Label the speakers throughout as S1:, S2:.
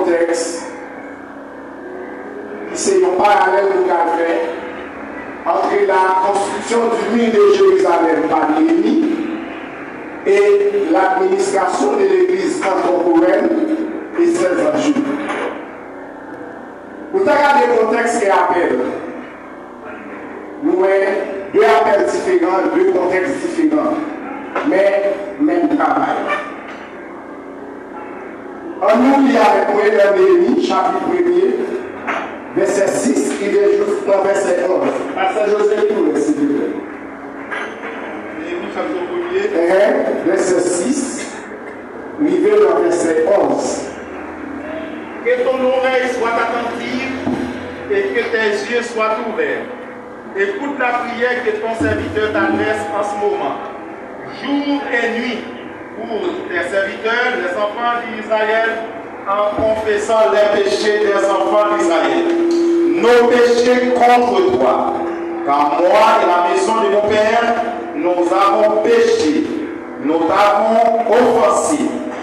S1: contexte, c'est un parallèle que nous avons fait entre la construction du mur de Jérusalem par Néhémie et l'administration de l'église contemporaine et ses enjeux. Pour regarder le contexte et appel, nous avons deux appels différents, deux contextes différents, mais même travail. En nous, il y a le Néhémie, chapitre 1er, verset 6, il est jusqu'au verset 11. Pasteur José, s'il vous plaît.
S2: Néhémie, chapitre 1er,
S1: verset 6, arrivé au verset 11.
S2: Que ton oreille soit attentive et que tes yeux soient ouverts. Écoute la prière que ton serviteur t'adresse en ce moment, jour et nuit, pour tes serviteurs, les enfants d'Israël, en confessant les péchés des enfants d'Israël. Nos péchés contre toi, car moi et la maison de mon Père, nous avons péché, nous t'avons offensé,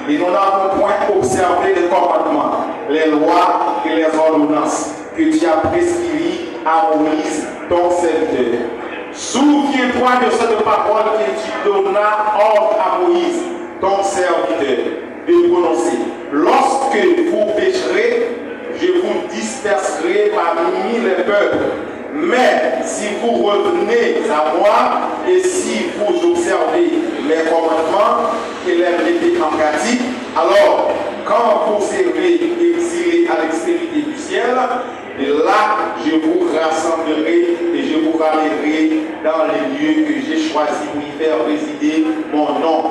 S2: et nous n'avons point observé les commandements, les lois et les ordonnances que tu as prescrits à Moïse, ton serviteur. Souviens-toi de cette parole que tu donnas ordre à Moïse, ton serviteur, de prononcer. Lorsque vous pécherez, je vous disperserai parmi les peuples. Mais si vous revenez à moi et si vous observez les commandements et les mettez en pratique, alors quand vous serez exilés à l'extrémité du ciel, là je vous rassemblerai et je vous ramènerai dans les lieux que j'ai choisis pour y faire résider mon nom.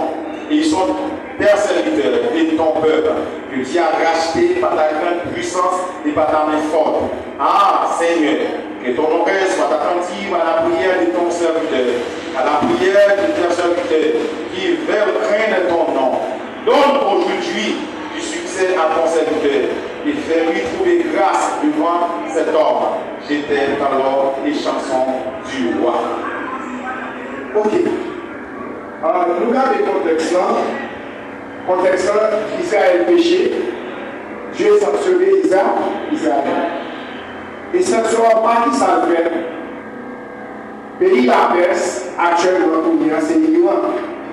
S2: Ils sont tes serviteurs et ton peuple que tu as racheté par ta grande puissance et par ta main forte. Ah Seigneur, que ton oreille soit attentive à la prière de ton serviteur, à la prière de ton serviteur qui veulent craindre ton nom. Donne aujourd'hui du succès à ton serviteur et fais-lui trouver grâce devant cet homme. J'étais alors les chansons du roi.
S1: Ok. Alors, nous regardons le contexte là. Contexte là, Israël péché. Dieu sanctionné Israël. Et sanctionne pas qui ça le fait. Pays la Perse, actuellement, c'est l'Iran.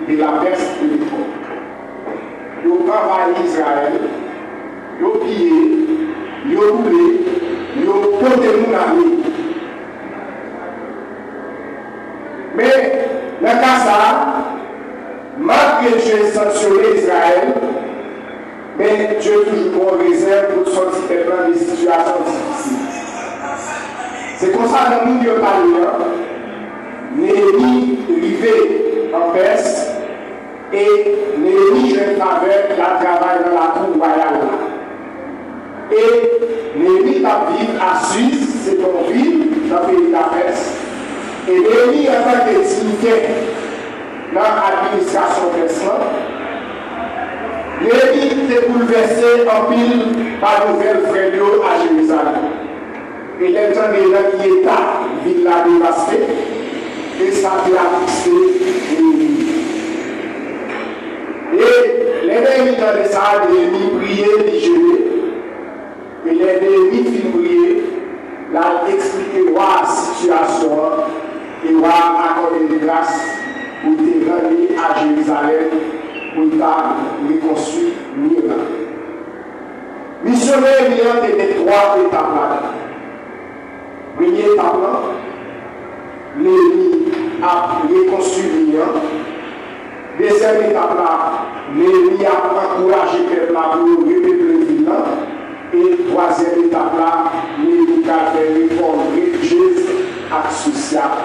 S1: Et la Perse de l'époque. Ils ont envahi Israël. Ils ont pillé. Ils ont roulé. Ils ont porté mon ami. Mais, dans le cas ça, malgré Dieu sanctionné Israël, mais Dieu toujours en réserve pour sortir dans des situations difficiles. C'est comme ça que nous Dieu parlons. Néhémie arrivé en Perse et Néhémie jeune avec la travail dans la cour royale. Et Néhémie a vécu à Suisse, c'est ton ville, dans le pays de la Perse. Et Néhémie en tant que dignitaire dans l'administration persane, Néhémie était bouleversé en pile par la nouvelle frère à Jérusalem. Et les gens de l'État, ville la dévastée, et ça a fixé Néhémie. Et les Néhémie dans les salles, Néhémie priait, digérer. Et les Néhémie fit prier, là expliquer la situation et va accorder des grâces pour te rendre à Jérusalem pour te reconstruire mieux. Missionnaire, il y a trois étapes là. Première étape là, Néhémie a reconstruit Lyon. Deuxième étape là, Néhémie a encouragé le peuple pour repeupler Lyon. Et troisième étape là, Néhémie a fait réforme religieuse et sociale.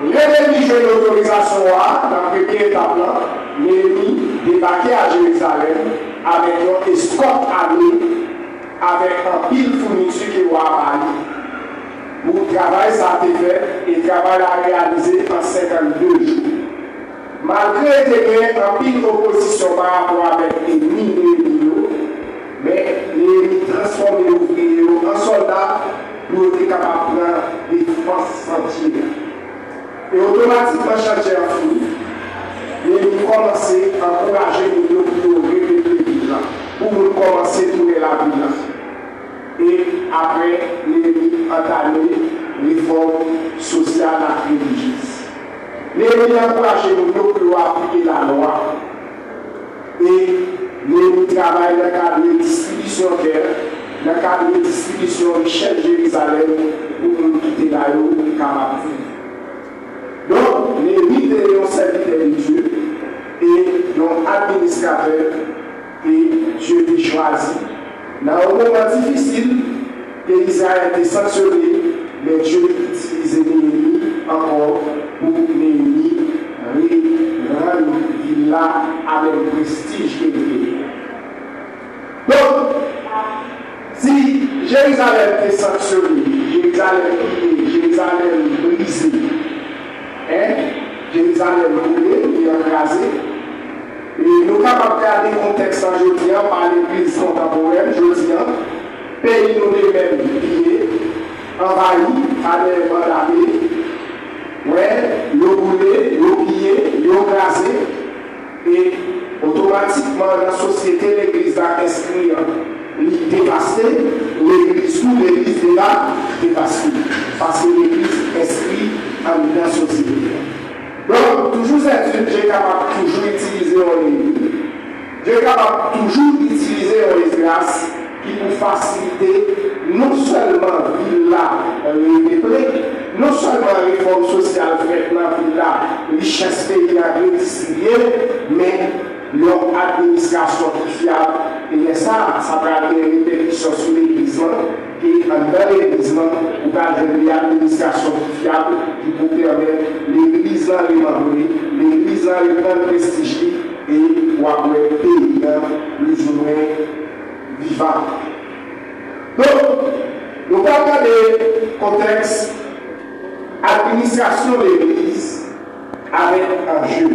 S1: Néhémie a eu l'autorisation dans la première étape là, Néhémie débarqué à Jérusalem avec une escorte armée, avec un pile fourniture qui va à Paris. Pour le travail, ça a été fait et le travail a réalisé en 52 jours. Malgré qu'il y ait un pile d'opposition par rapport avec l'ennemi Néhémie, mais Néhémie transforme les ouvriers en soldats pour être capable de prendre des défenses entières. Et automatiquement, changer en fou, Néhémie commence à encourager les gens pour répéter les gens, pour il encourage nous pour appliquer la loi. Et nous travaillons dans le cadre de distribution terre, dans le cadre de distribution richesse Jérusalem, pour nous quitter là où nous sommes capables de faire. Donc, les mythes et les serviteurs de Dieu et nos administrateurs et Dieu les choisit. Dans un moment difficile, que Israël était sanctionné, mais Dieu utilise Néhémie encore pour Néhémie rendre il a avec le prestige qu'il a. Donc, si Jérusalem est sanctionné, Jérusalem brisé, Jérusalem brûlé et écrasé, et nous sommes capables de regarder le contexte aujourd'hui par l'église contemporaine, aujourd'hui, pays nous les mêmes pillés, envahis, fallait mandater, l'eau brûlée, l'eau pillée, l'eau écrasée, et automatiquement dans la société, l'église va inscrire dévastée, l'église sous l'église est là dévastée, parce que l'église inscrit en la société. Donc, toujours être Dieu est capable de toujours utiliser l'église. Dieu est capable de toujours utiliser les grâces qui pour faciliter non seulement la république, non seulement la réforme sociale faite dans la richesse pays à redistribuer, mais leur administration fiable. Et ça va avoir des répercussions sur l'église. Et dans l'église, vous avez une administration fiable qui vous permet l'église à remembrer, l'église à reprendre prestige et pour avoir un pays plus ou moins vivant. Donc, nous allons regarder le contexte administration de l'église avec un jeu.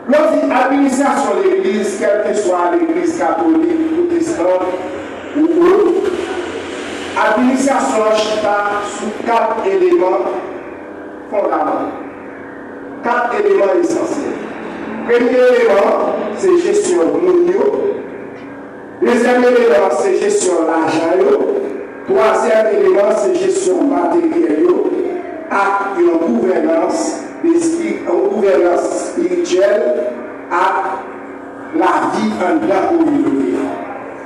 S1: Lorsque l'administration de l'église, quelle que soit l'église catholique, protestante ou autre, l'administration chita sous 4 éléments fondamentaux. 4 éléments essentiels. Premier élément, c'est gestion monio. Deuxième élément, c'est gestion l'argent. Troisième élément, c'est gestion matérielle. Et une gouvernance spirituelle à la vie en la communauté.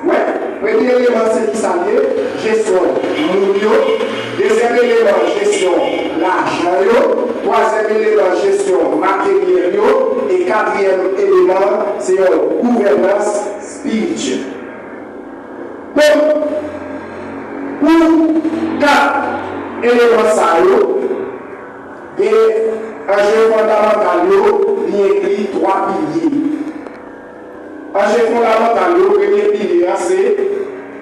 S1: Ouais. Premier élément, c'est qui s'allie, gestion monio. Deuxième élément, gestion l'argent. Troisième élément, gestion matérielle. Et quatrième élément, c'est une gouvernance spirituelle. Donc, pour 4 éléments, il y a un jeu fondamental, il y a écrit 3 piliers. Un jeu fondamental, le premier pilier, c'est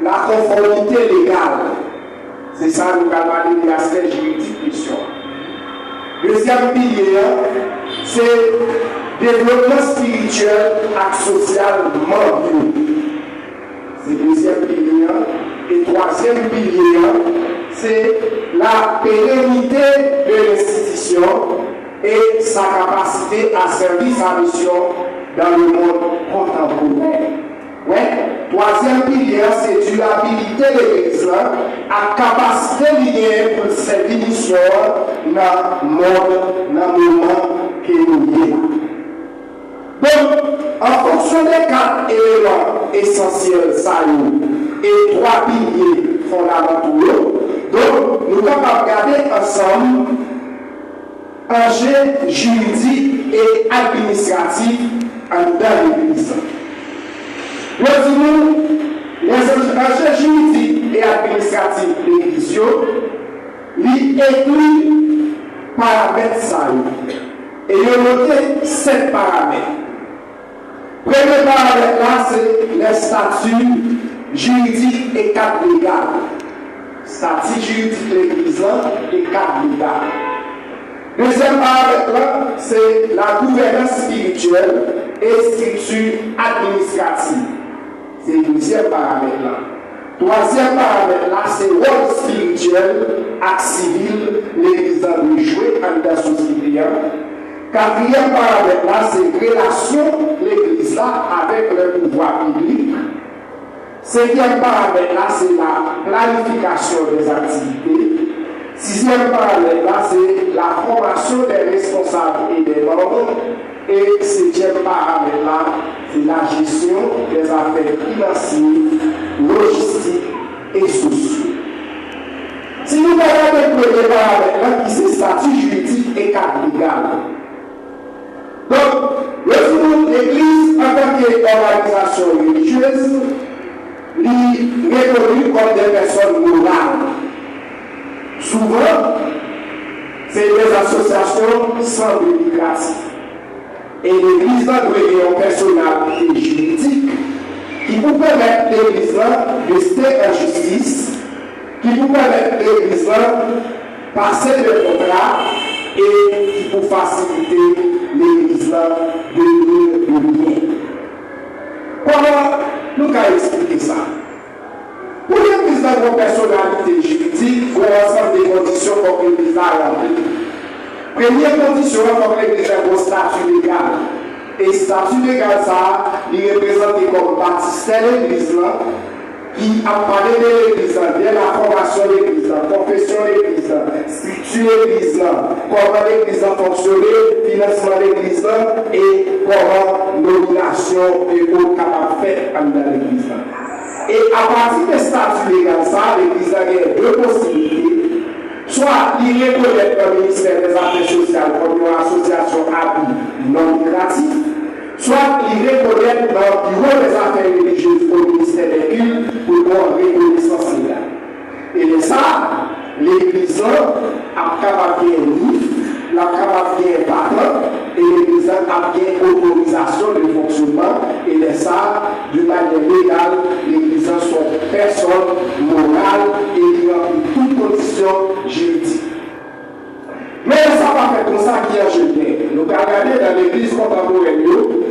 S1: la conformité légale. C'est ça que nous allons parler de l'aspect juridique. Deuxième pilier, c'est le développement spirituel et social mondial. C'est le deuxième pilier. Et troisième pilier, c'est la pérennité de l'institution et sa capacité à servir sa mission dans le monde contemporain. Ouais. Troisième pilier, c'est durabilité de l'Église, à capacité liée pour servir mission dans le moment que nous vivons. Donc, en fonction des 4 éléments essentiels, et 3 piliers fondamentaux, donc nous allons regarder ensemble un jeu juridique et administratif dans l'Église. Les enjeux juridiques et administratifs de l'Église, ils incluent paramètres ça. Et ils ont noté 7 paramètres. Premier paramètre là, c'est les statuts juridiques et cadre légal. Statut juridique de l'Église et cadre légal. Deuxième paramètre là, c'est la gouvernance spirituelle et structure administrative. C'est le deuxième paramètre là. Troisième paramètre là, c'est le rôle spirituel et civil l'Église doit jouer dans la société. Quatrième paramètre là, c'est relation de l'Église là avec le pouvoir public. Cinquième paramètre là, c'est la planification des activités. Sixième parallèle, là, c'est la formation des responsables et des membres. Et septième paramètre, là, c'est la gestion des affaires financières, logistiques et sociaux. Si nous regardons le premier paramètre, là, qui c'est statut juridique et cadre légal. Donc, l'Église, en tant qu'organisation religieuse, est reconnue comme des personnes morales. Souvent, c'est des associations sans but lucratif. Et l'Église doit avoir une personnalité juridique qui vous permet l'Église de rester en justice, qui vous permet l'Église de passer le contrat et qui vous faciliter l'Église de bien. Comment nous allons expliquer ça? Pour l'Église d'avoir une personnalité juridique, il faut un ensemble de conditions pour que l'Église a rempli. Première condition, pour que l'Église ait un statut légal. Et statut légal, ça, il est représenté comme baptiste de l'Église, qui a parlé de l'Église, de la formation de l'Église, confession de l'Église, structure de l'Église, comment l'Église fonctionne, financement de l'Église et comment nomination et autres capables de faire dans l'Église. Et à partir de statut légal, ça, l'Église a deux possibilités. Soit il reconnaît le ministère des Affaires sociales comme une association à but non lucratif, soit il reconnaît dans le bureau des affaires religieuses au ministère des cultes pour avoir reconnaissance légale. Et de ça, l'Église a capable de livre, la capable de patron, et l'Église a bien autorisation de fonctionnement, et de ça, de manière légale, l'Église sont personnes morales et dans toute condition juridique. Mais ça va faire comme ça qui est ingénieur. Nous regardons dans l'église contemporaine,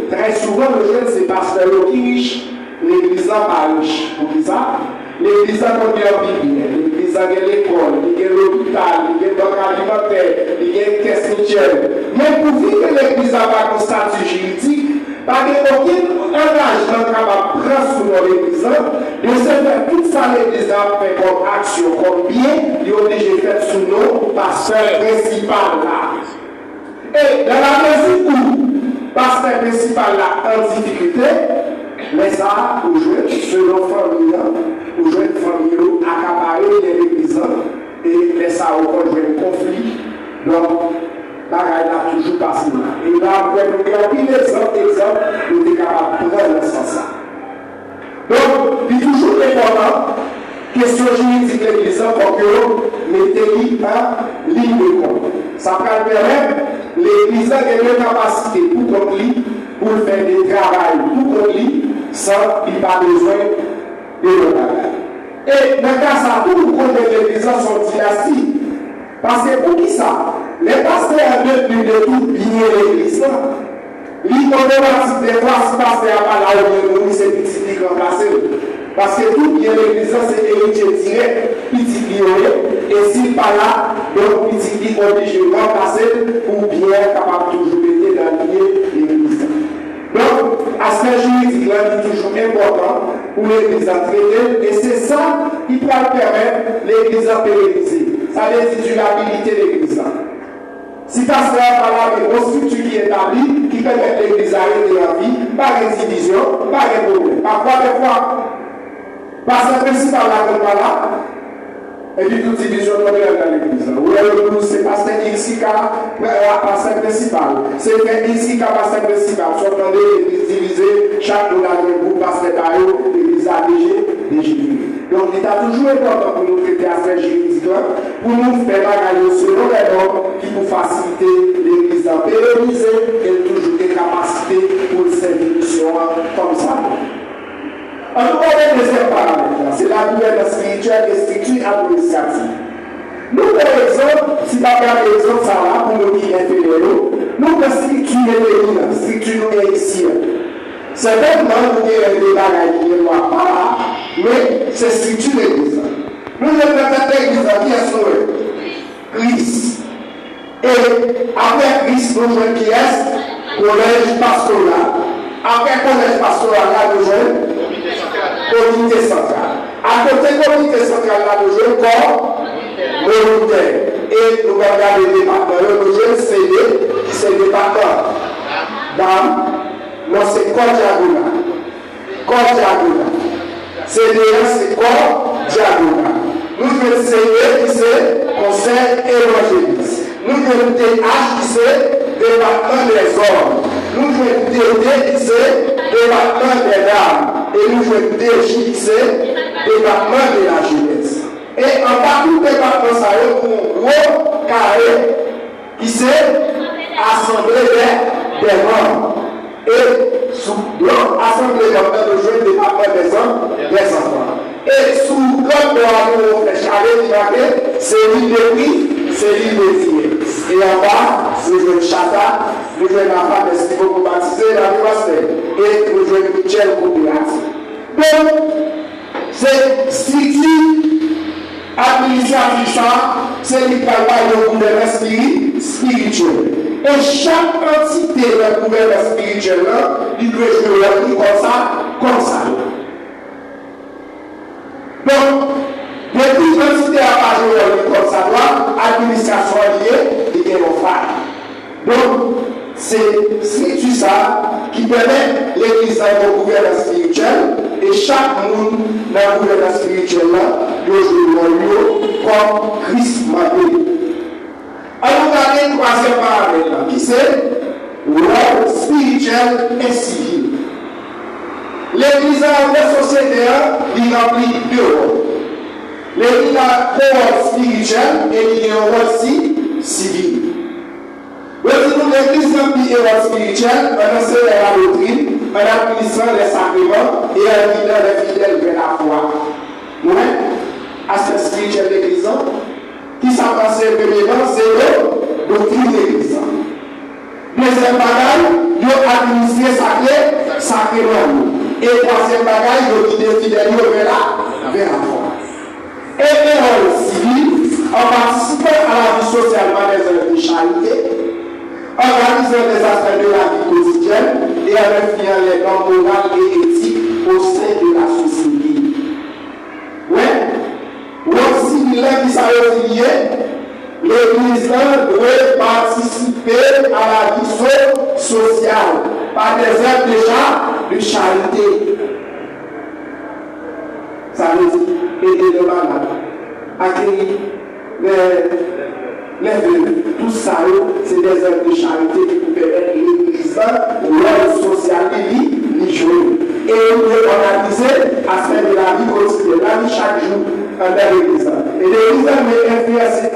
S1: très souvent le jeune c'est pasteur qui est riche, l'église n'est pas riche. Pour ça, l'église a combien de bibliens, l'église a l'école, il y a l'hôpital, il y a le banque alimentaire, il y a une caisse mutuelle. Mais pour dire que l'église n'a pas un statut juridique, pas aucun engagement capable de prendre sur l'église, de se faire tout ça l'église a fait comme action, comme bien, il est obligé de faire sous nos pasteur principal là. Et dans la mesure où pasteur principal là en difficulté, mais ça, aujourd'hui, selon famille, aujourd'hui, famille accaparé de l'église et mais ça a encore un conflit. Donc, bagaille là toujours passé là. Et là, nous avons pris l'exemple, nous sommes capables de prendre le sens là. Donc, il est toujours important, question juridique de l'église, pour que nous mettions en ligne de compte. Ça va permettre l'église a une capacité pour lui, pour faire des travaux pour lui, sans qu'il n'y ait pas besoin de le travail. Et dans le cas ça, tout le monde de l'église sont dynasties. Parce que pour qui ça? Les pasteurs veulent de tout bien l'église. L'automatique des fois, si le pasteur n'a pas là où il c'est petit qui remplace. Parce que tout bien l'église, c'est héritier direct, petit qui et s'il n'est pas là, donc petit qui est obligé de remplacer pour bien capable de toujours aider dans l'église. Donc, l'aspect juridique là est toujours important pour l'église à traiter et c'est ça qui peut permettre l'église à pérenniser. Ça veut dire durabilité de l'église. Si pasteur par là une grosse structure qui est établie, qui permet l'église à arrêter la vie, pas de division, pas de problème. Parfois, des fois, pasteur principal là comme là, et puis toute division dans l'église. Ou c'est pasteur XIK, pasteur principal. C'est XIK, pasteur principal. Soit dans l'église divisée, chaque monde a un groupe, pasteur Tayo, l'église ADG, DG. Donc, il est toujours important pour nous traiter affaires juridiques, pour nous faire bagailler selon les normes qui pour faciliter l'église à pérenniser et toujours des capacités pour le service comme ça. En tout cas, le deuxième paramètre, c'est la gouvernance spirituelle et structure administrative. Nous, par exemple, si vous regardez l'exemple, ça va, pour nous qui est fédéraux, nous pouvons structurer l'église, structurer ici. Certainement, vous avez des bagailles qui ne voient pas là, mais c'est structure l'église. Nous avons peut-être l'église qui est sur Christ. Et après Christ, nous avons qui est collège pastoral. Après collège pastoral, là, nous avons comité central. À côté comité central, là, nous avons corps volontaire. Et nous allons regarder le département. Nous avons CD, qui c'est le département. Non, c'est Corps Diagonal. Corps Diagonal. CDS, c'est Corps Diagonal. Nous avons CD, qui c'est Conseil évangéliste. Nous avons DH, qui c'est département des hommes. Nous avons DD, qui c'est département des dames. Et nous avons DJ, qui c'est département de la jeunesse. Et en bas, tout département, ça a un gros carré qui c'est assemblée des membres. Et sous l'assemblée des membres, nous jouons le département des enfants. Et sous l'autre de la charrette, c'est l'île de prix, c'est l'île de filles. Et en bas, nous jouons le chata, nous jouons la femme des stylos pour baptiser la pasteur. Et nous jouons Michel coopératif. Donc, c'est structure administrative, c'est le travail de gouvernement spirituel. Et chaque entité de gouvernement spirituel, il doit jouer comme ça. Donc, depuis l'entité a pas joué comme ça, l'administration liée, il y a une faille. Donc, c'est structure ça qui permet l'église de gouvernement spirituel et chaque monde dans le gouvernement spirituel doit jouer comme Christ m'a dit. Alors, regardez le troisième paramètre qui c'est l'ordre spirituel et civil. L'église en la société il remplit deux rôles. L'église a un rôle spirituel et il y a un rôle civil. L'église remplit un rôle spirituel, un enseignant la doctrine, un administrant les sacrements et un guidant les fidèles vers la foi. Oui, aspect spirituel de l'église, qui s'en passe premièrement, c'est le doctrine de l'église. Deuxième bagage, il y a administré sacrement. Et troisième bagage, il y a guidé fidèles vers la foi. Et le rôle civil, en participant à la vie sociale des œuvres de charité, organisant des aspects de la vie quotidienne et en influant les normes morales et éthiques au sein de la société. Oui, rôle civil qui s'est lié, l'église doit participer à la vie sociale par des œuvres déjà de charité. Ça veut dire aider les malades, accueillir les vœux, tout ça, c'est des œuvres de charité qui permettent l'église, l'ordre social, les jouer. Et nous devons analyser l'aspect de la vie quotidienne, la vie chaque jour dans l'église. Et l'église veut influencer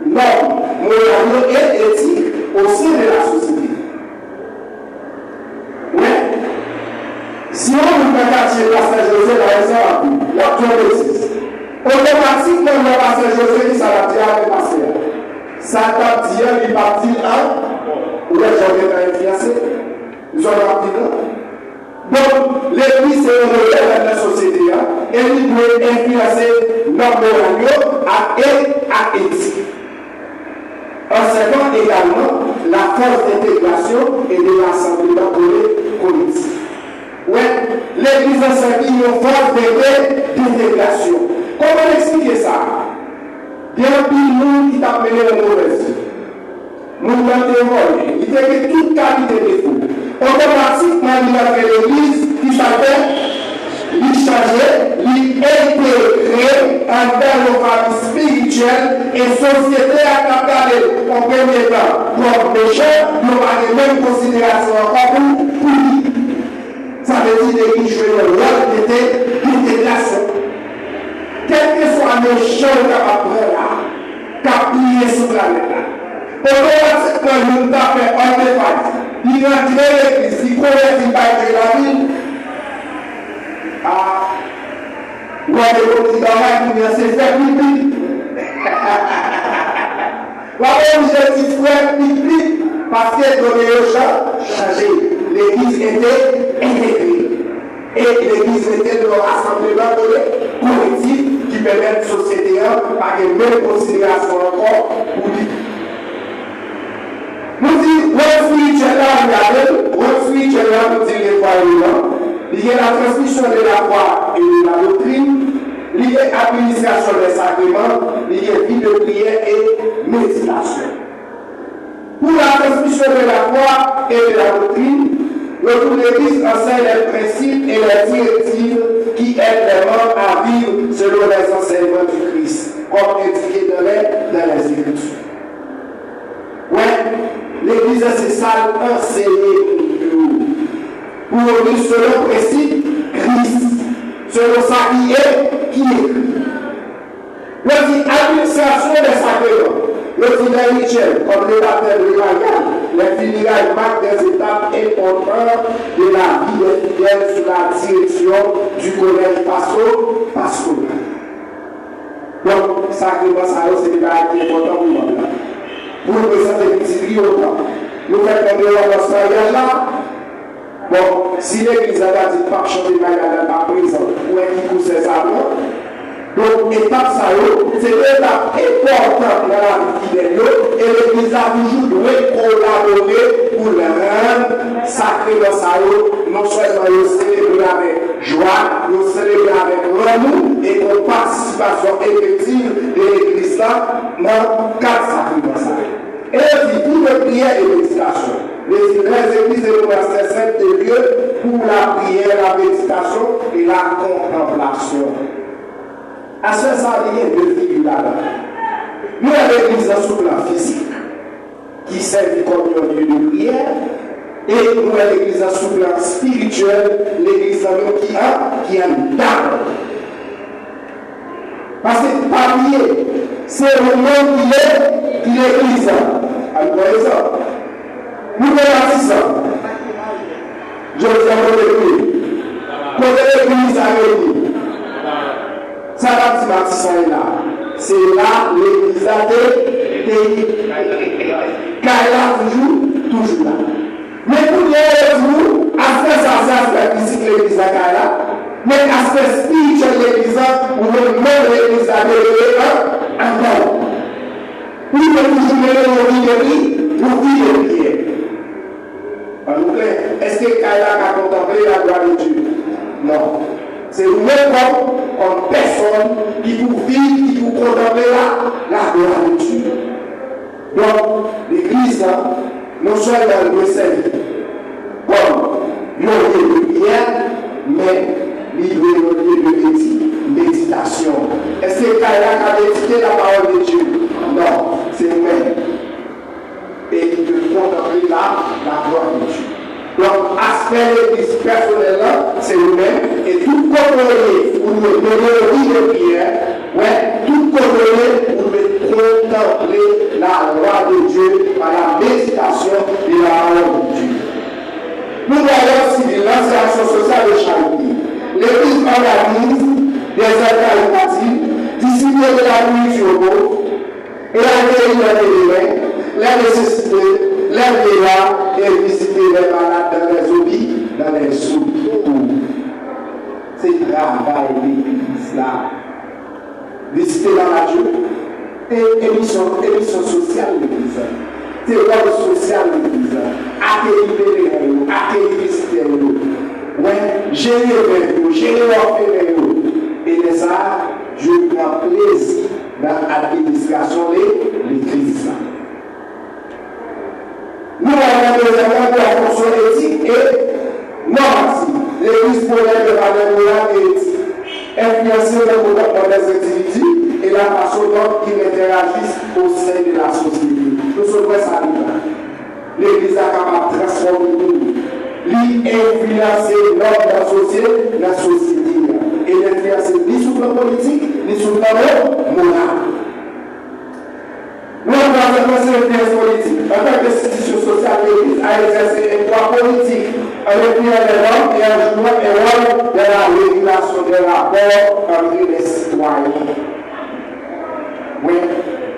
S1: normes, morales et éthiques au sein de la société. Oui. Si on nous fait quartier Pasteur José dans l'exemple, la bêtise. Automatiquement, le Pasteur José qui s'adapte à la pasteur. Ça t'a dit, il partit là, où les gens viennent influencer. Ils ont parti là. Donc, l'église est un modèle de la société, et il doit influencer nos moraux à éthique. En servant également la force d'intégration et de l'assemblement collectif. Oui, l'église a servi une force d'intégration. Comment expliquer ça? Il y a un monde qui t'a mené au mauvais. Nous avons dévoilé. Il fait que toute qualité de défaut. Automatiquement, il a fait l'église qui s'appelle l'intégrer en dans nos familles spirituelles et société à capter en premier temps. Pour pécheurs, nous avons les mêmes considérations encore pour lui. Ça veut dire qu'il joue le rôle d'intégration. Quel que soit le champ qu'après là, qu'a plié sur la planète. Automatiquement, nous avons fait un débat. Il a tiré l'église, il convertit par la ville. Ah, vous avez compris dans la c'est fait pipi. Vous avez obligé de faire pipi parce que donné le champ changé. L'église était intégrée. Et l'église était dans rassemblement collectif qui permet à la société par les mêmes considérations encore pour dire. Nous disons, what spirituel là, what spirituel là, nous disons les croyants. Il y a la transmission de la foi et de la doctrine, lié à l'administration des sacrements, lié à vie de prière et méditation. Pour la transmission de la foi et de la doctrine, l'Église enseigne les principes et les directives qui aident les membres à vivre selon les enseignements du Christ, comme indiqué dans les Écritures. Oui, l'Église, c'est ça enseigner pour vivre selon le principe Christ, selon ça qui est. Le dit administration des sacrements. Le dit rituel, comme le baptême de Marianne, les funérailles marquent des étapes importantes de la vie des fidèles sous la direction du collège pastoral. Donc, sacrement, ça c'est des choses qui sont importantes pour nous. Pour nous présenter les petits autant. Nous faisons comme notre mariage là. Bon, si l'église a dit pas chanter Marianne pas présent, ou est-ce qu'il pousse ça? Donc, étape ça, c'est une étape importante dans la vie fidèle et l'Église a toujours dû collaborer pour le rendre sacré dans ça, non seulement célébrer avec joie, nous célébrer avec amour et une participation effective de l'Église dans le cadre sacré dans ça. Et puis, pour la prière et méditation, les églises et les monastères sont des lieux pour la prière, la méditation et la contemplation. À ce ça, il y a deux figures là-bas. Nous avons l'église sur le plan physique, qui sert comme un lieu de prière, et nous avons l'église sur le plan spirituel, l'église qui a une dame. Parce que parler, c'est le monde qui est l'église. Alors, voyez ça. Nous avons ça. Je vous ai dit, quand l'église a réuni, ça va dire là. C'est là l'église a été Kaila toujours là. Mais pour nous, aspect ça, ici l'église a Kaila. Mais aspect spirituel l'église, ou même l'église a été encore. Pour toujours mener nos vies de prière. Est-ce que Kaila a contemplé la gloire de Dieu? Non. C'est nous-mêmes comme personne qui vous vit, qui vous contempler la gloire de Dieu. Donc, l'Église, non seulement le servir comme un lieu de prière, mais livré au lieu de méditation. Est-ce que Kaila a médité la parole de Dieu? Non, c'est nous-mêmes. Et il veut contempler la gloire de Dieu. Donc, aspect l'église personnelle, c'est nous-mêmes, et tout contrôler pour nous donner le vie de prière, ouais, tout contrôler pour nous contempler la loi de Dieu par la méditation de la parole de Dieu. Nous voyons aussi l'association sociale de charité. L'église organise des œuvres caritatives, distribuer de la nourriture aux pauvres, et accueillir les humains, les nécessités, les vieillards et visiter les malades dans les hôpitaux, dans les hôpitaux. C'est le travail de l'église là. Visiter la radio et émission sociale de l'église. C'est le rôle social de l'église. Accueillir les gens, accueillir les visiteurs. Ouais, gérer les gens, gérer l'orphelin. Et de ça, je prends plaisir dans l'administration de l'église. Nous avons besoin de la fonction éthique et normative. L'église polaire de valeur morale et éthique. Influencer le comportement des individus et la façon dont ils interagissent au sein de la société. Nous sommes ça. L'église est capable de transformer nous. L'influencer la société. Et l'influencer ni sur le plan politique, ni sur le plan moral. Nous avons exercé l'influence politique. En tant qu'institution sociale, l'Église a exercé un droit politique en appuyant les normes et en jouant un rôle dans la régulation des rapports entre les citoyens. Oui,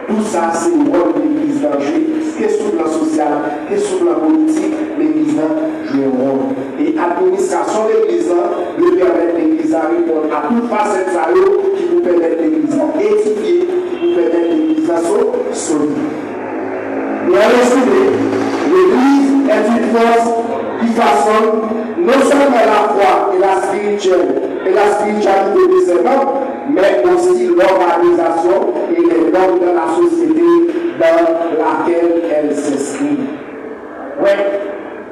S1: tout ça, c'est le rôle de l'Église dans le jeu. Qu'est-ce sur le plan social, qu'est-ce sur le plan politique, l'Église joue un rôle. Et l'administration de l'Église lui permet l'Église à répondre à toute facette qui vous permet l'Église édifiée, qui vous permet l'Église solide. Et en résumé, l'Église est une force qui façonne non seulement la foi et la spiritualité des hommes, mais aussi l'organisation et les normes de la société dans laquelle elle s'inscrit. Oui,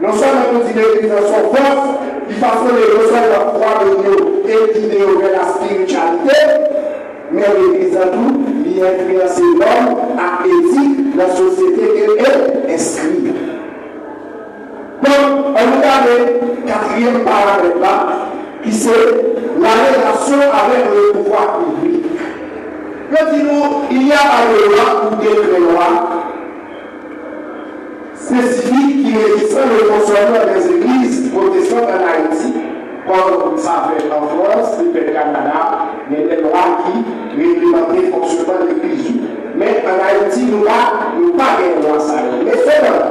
S1: non seulement nous disons que l'église sont fortes, il faut que les ressources de foi de Dieu et d'idées vers la spiritualité, mais l'église en tout, il influence l'homme à éthique, la société qu'elle est inscrite. Donc, on regarde le quatrième paramètre là, qui c'est la relation avec le pouvoir public. Quand il y a un loi ou des lois spécifiques qui régissent le fonctionnement des églises protestantes en Haïti, comme ça fait en France, et au Canada, il y a des lois qui réglementent le fonctionnement de l'église. Mais en Haïti, nous n'avons pas de loi ça. Mais seulement,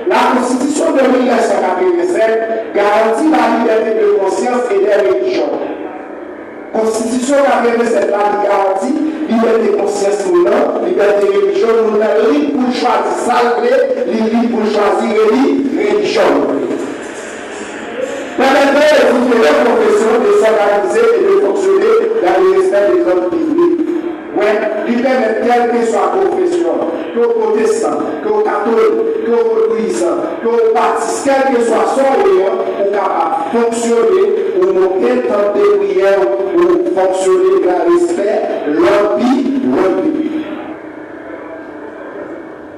S1: la Constitution de 1987 garantit la liberté de conscience et des religions. La Constitution de 1987 garantit liberté de conscience ou non, liberté de religion ou non, libre pour choisir ça, libre pour choisir religion. Permettez aux différentes professions de s'organiser et de fonctionner dans le respect des ordres publics. Oui, il permet quelle que soit la profession, que aux protestants, que aux catholiques, que aux bouddhistes, que aux baptistes, quel que soit son lien, pour capable fonctionner ou monter temps de prière ou fonctionner dans le respect, l'ordre public.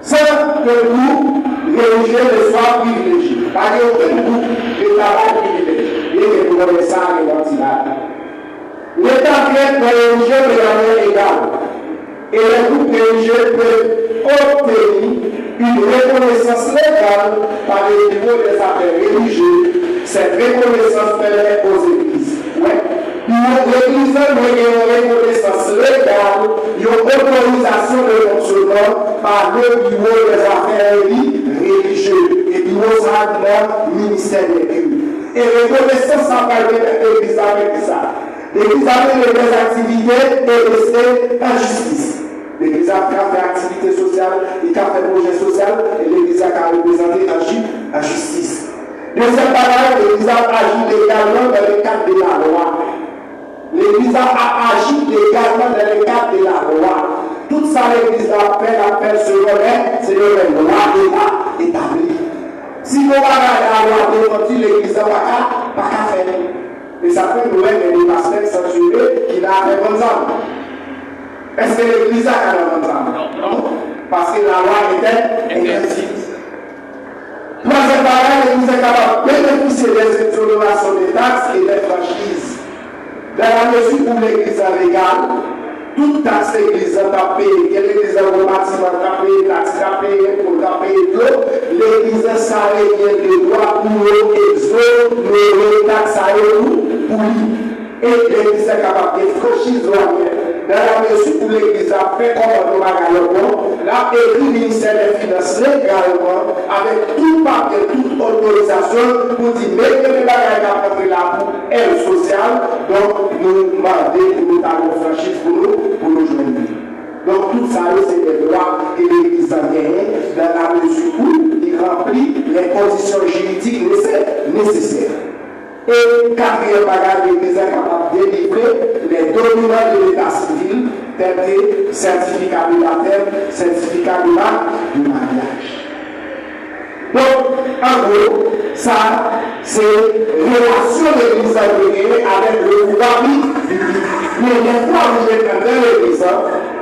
S1: Sans que nous, religieux, ne soient privilégiés. Par aucun groupe d'État privilégié. Et que vous avez ça et l'antilat. L'État traite les religieux de manière égale. Et les groupes religieux peuvent obtenir une reconnaissance légale par le niveau des affaires religieuses. Cette reconnaissance permet aux églises. L'église a une reconnaissance légale, une autorisation de fonctionnement par le bureau des affaires religieuses et bureau du ministère des cultes. Et reconnaissance, ça permet l'église avec ça. L'église a fait des activités et rester en justice. L'église a fait activités sociales, il a fait projet social et l'église a représenté en justice. Deuxième parole, l'église a agi légalement dans le cadre de la loi. L'église a agi légalement dans le cadre de la loi. Tout ça, l'église a fait selon les lois établies. Si vous regardez la loi de l'église n'a pas qu'à faire. Et ça fait nous mettre des pasteurs censurés qui n'a fait bonnes âmes. Est-ce que l'église a fait bonnes âmes? Non. Parce que la loi était interdite. Troisième parole, l'église est capable de bénéficier des exonérations des taxes et des franchises. Dans la mesure où l'église est légale, toute taxe l'église a payé, que l'église a un bâtiment a payé, taxe a payé, pour a payé tout, l'église a salé des droits pour les taxes à eux. Et l'église est capable de franchise douanière. Dans la mesure où l'église a fait comme on l'a écrit le ministère des Finances légalement, avec tout papier, toute autorisation, pour dire que les bagages à prendre là pour aide sociale, donc nous demandons pour nous avoir franchise pour nous joindre. Donc tout ça, c'est des droits que l'église a gagnés dans la mesure où il remplit les conditions juridiques nécessaires. Et quatrième bagage, l'église est capable de délivrer les documents de l'état civil, tels que certificat de baptême, certificat du mariage. Donc, en gros, ça, c'est relation de l'église avec le pouvoir public. Mais les fois où je vais dans l'église,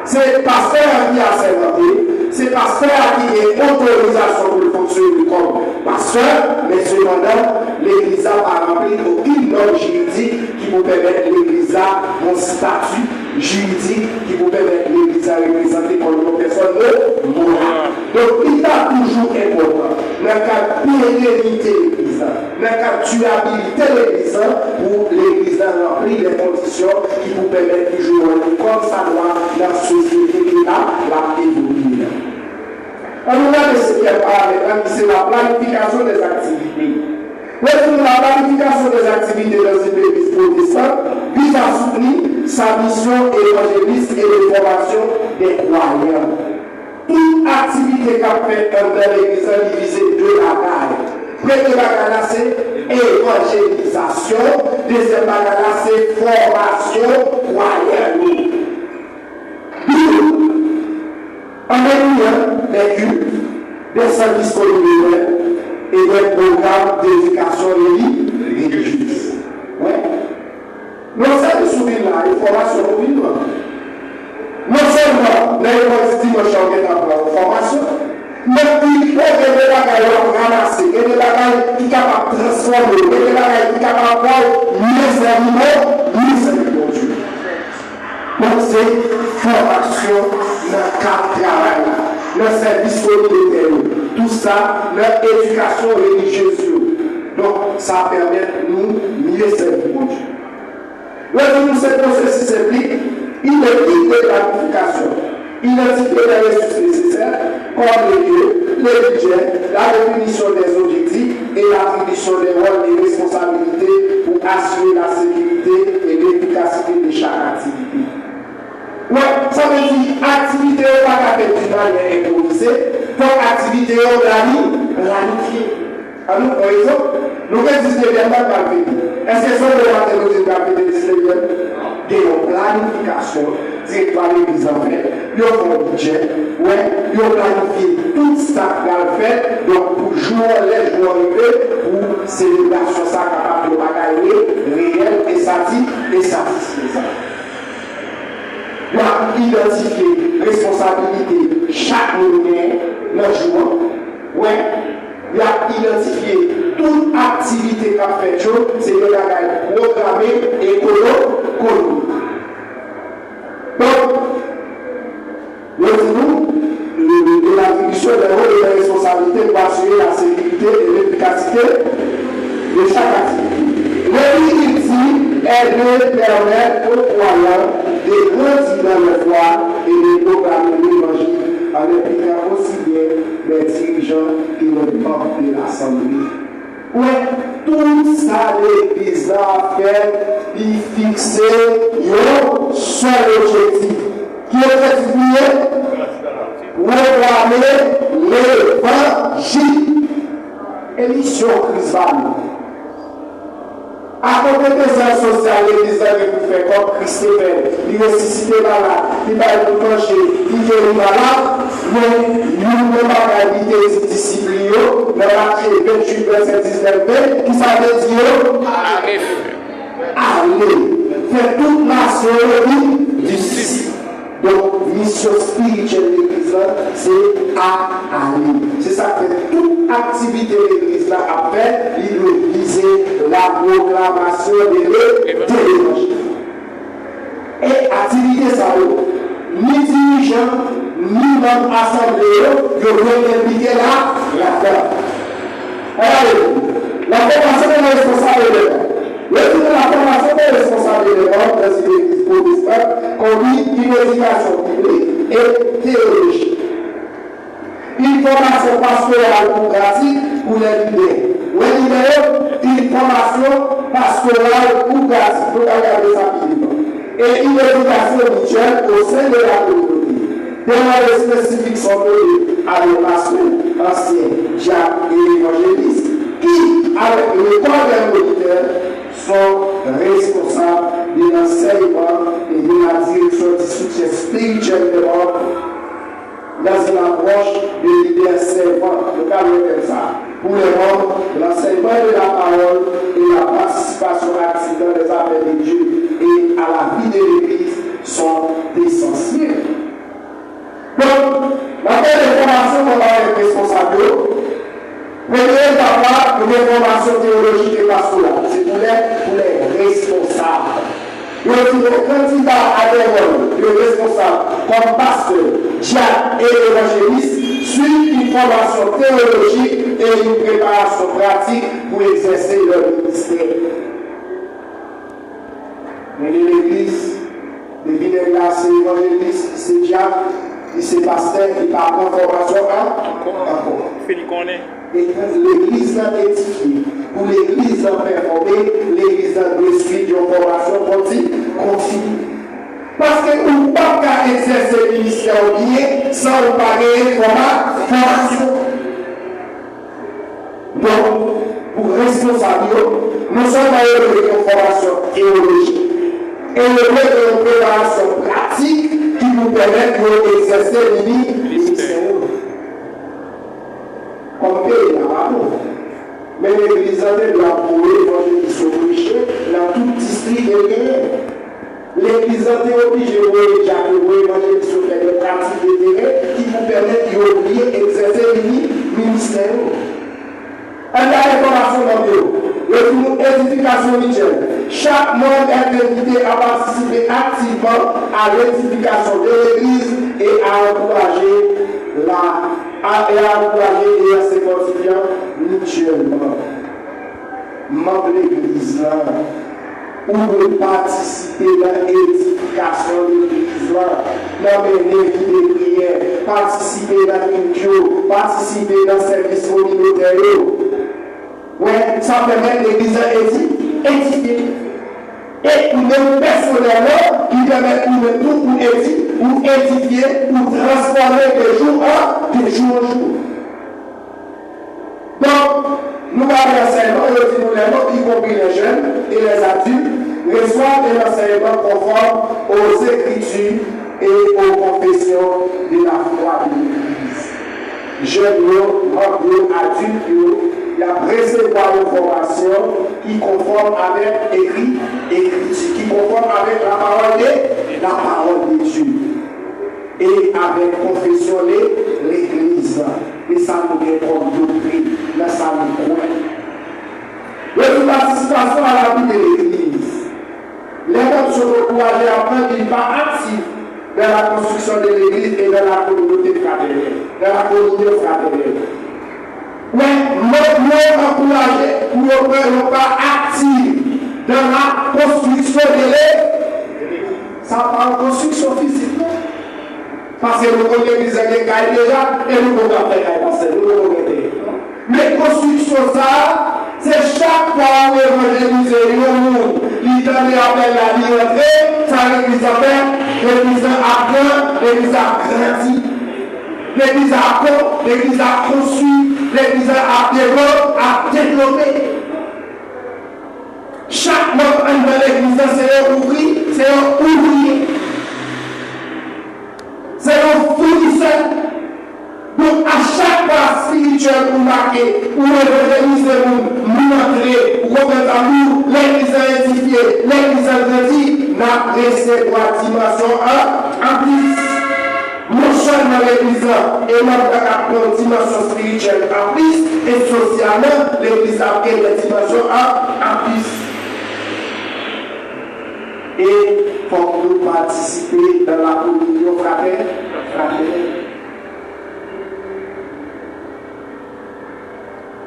S1: c'est le pasteur qui a servi, c'est le pasteur qui a autorisation pour fonctionner comme pasteur, mais cependant, l'église n'a pas rempli aucune norme juridique qui vous permette l'église à un statut juridique qui vous permette l'église à représenter comme une personne morale. Donc, il est toujours important, dans le cas de pérennité de l'église, dans le cas de tuabilité de l'église, pour l'église à remplir les conditions qui vous permettent toujours, comme ça doit, dans la société qui a évolué. On regarde ce qui est paramètre, c'est la planification des activités. La planification des activités dans une église protestante vise à soutenir sa mission évangéliste et de formation des croyants. Toute activité qu'a fait dans l'église est divisée de la taille. Premier bagage c'est évangélisation. Deuxième bagage c'est formation croyant. En même des cultes, des services communautaires et des programmes d'éducation religieuse. Ouais. Nous sommes soumis là, une formation pour non seulement les dimanches en formation, mais il faut que des bagages ramasser, que des bagages qui sont capables de transformer, que des bagages qui sont capables de mieux servir Dieu. Donc c'est formation dans le cadre de travail, dans le service communautaire, tout ça, dans l'éducation religieuse. Donc ça permet de nous mieux servir Dieu. Lorsque ce processus s'implique, identifier la planification, identifier les ressources nécessaires, comme les lieux, le budget, la définition des objectifs et l'attribution des rôles et responsabilités pour assurer la sécurité et l'efficacité de chaque activité. Ouais, ça veut dire activité au pas d'une manière improvisée, pour activité au planifiée. Alors, par exemple, nous avons dit que les gens est-ce que ce sont des matériaux de planification, directoire de l'église en fait, ils ont un budget, ils ont planifié tout ça qu'ils fait, donc pour jouer les jours arrivés, pour célébration ça capable de bagailler, réel et satisfaisant. Il a identifié responsabilité chaque monnaie dans le jour. Il a identifié toute activité qu'a fait, c'est le bagage programmé et colo. Donc, nous l'attribution des rôles et des responsabilités pour assurer la sécurité et l'efficacité de chaque activité. L'utilité est de permettre aux croyants de grandir dans le foi et de proclamer l'évangile en impliquant aussi bien les dirigeants et les membres de l'Assemblée. Tout ça, l'Église a fait, il fixer un seul objectif. Qui est attribué proclamer l'évangile. Émission Christval. À côté des heures sociales, l'Église a fait comme Christophe, il ressuscité là, il va être penché, il vient là, mais nous ne pas habiter discipline, dans Matthieu 28, verset 19, qui s'appelle Dieu. Allez, faire toute nation disciple. Donc, mission spirituelle de l'Église, c'est aller. C'est ça que toute activité de l'Église a fait, il doit viser la proclamation de l'Évangile. Et activité ça, ni dirigeants, ni même assemblée, ils doivent impliquer la foi. La formation est responsable de l'Église. Le titre de la formation est responsable de l'Église dans une église protestante conduit une éducation biblique et théologique. Une formation pastorale ou pratique pour les leaders. Une formation pastorale ou pratique pour regarder sa Bible. Et une éducation mutuelle au sein de la communauté. Des moyens spécifiques sont donnés à des pasteurs anciens, diacres et évangélistes qui, avec le corps des auditeurs, sont responsables de l'enseignement et de la direction du soutien spirituel de l'homme dans une approche de l'idée servante, le cas comme ça. Pour les membres, l'enseignement de la parole et la participation active dans les affaires de Dieu et à la vie de l'Église sont essentiels. Donc, la première formation qu'on va être responsable, première d'abord, une formation théologique et pastorale, c'est pour les responsables. Le candidat à des rôles, le responsable, comme pasteur, diacre et évangéliste, suit une formation théologique et une préparation pratique pour exercer leur ministère. Mais l'Église, les leaders là, c'est évangéliste, c'est diacre, c'est pasteur, il part en formation encore. Et l'Église a édifié, pour l'Église a performé, l'Église a suivi une formation continue. Parce que vous ne pouvez pas exercer le ministère bien sans vous payer une formation. Donc, responsables, nous sommes dans une formation théologique et une préparation pratique qui nous permet d'exercer le ministère. Comme pays, là-bas. Mais l'église doit prouver l'évangile prêché dans tout district et l'église est obligée de l'évangile fait des pratiques de terrain qui vous permettent d'oublier exercer le ministère. Un information dans l'édification mutuelle. Chaque membre est invité à participer activement à l'édification de l'église et à encourager et à se fortifier mutuellement. Membre de l'église ou de participer dans l'édification de l'église, dans les de prière, participer dans l'intro, participer dans le service communautaire. Oui, ça permet l'église édifier. Et pour nous personnellement, il permet pour nous pour édifier, pour transformer de jour en jour. Donc, nous avons l'enseignement, y compris les jeunes et les adultes, reçoivent un enseignement conforme aux Écritures et aux confessions de la foi de l'Église. Jeunes, adultes, il a recevoir une formation qui conforme avec écriture, qui conforme avec la parole de Dieu. Et avec confession l'Église. Et ça nous est comme doctrine, là ça nous croit. La participation à la vie de l'Église. Les membres sont encouragés à prendre une part active dans la construction de l'Église et dans la communauté fraternelle. Mais nous encouragés pour prendre une part active dans la construction de l'Église. Ça parle de construction physique. Parce que nous connaissons l'église déjà et nous pouvons faire mais construction ça, c'est chaque fois où évangéliser le monde, l'idée appelle la vie entrée, ça l'église appelle, l'église apprend, l'église a grandi, l'église a conçu, l'église a développé. Chaque membre de l'église, c'est un ouvrier. C'est un fournisseur. Donc, à chaque pas spirituel pour marquer, pour évangéliser, pour nous montrer, pour remettre à nous, l'église a édifié, l'église a grandi, n'a recevoir dimension 1 en plus. Non seulement l'église et même la dimension spirituelle en plus, et socialement, l'église a pris la dimension 1 en plus. Et il faut que nous participer dans la communion fraternelle.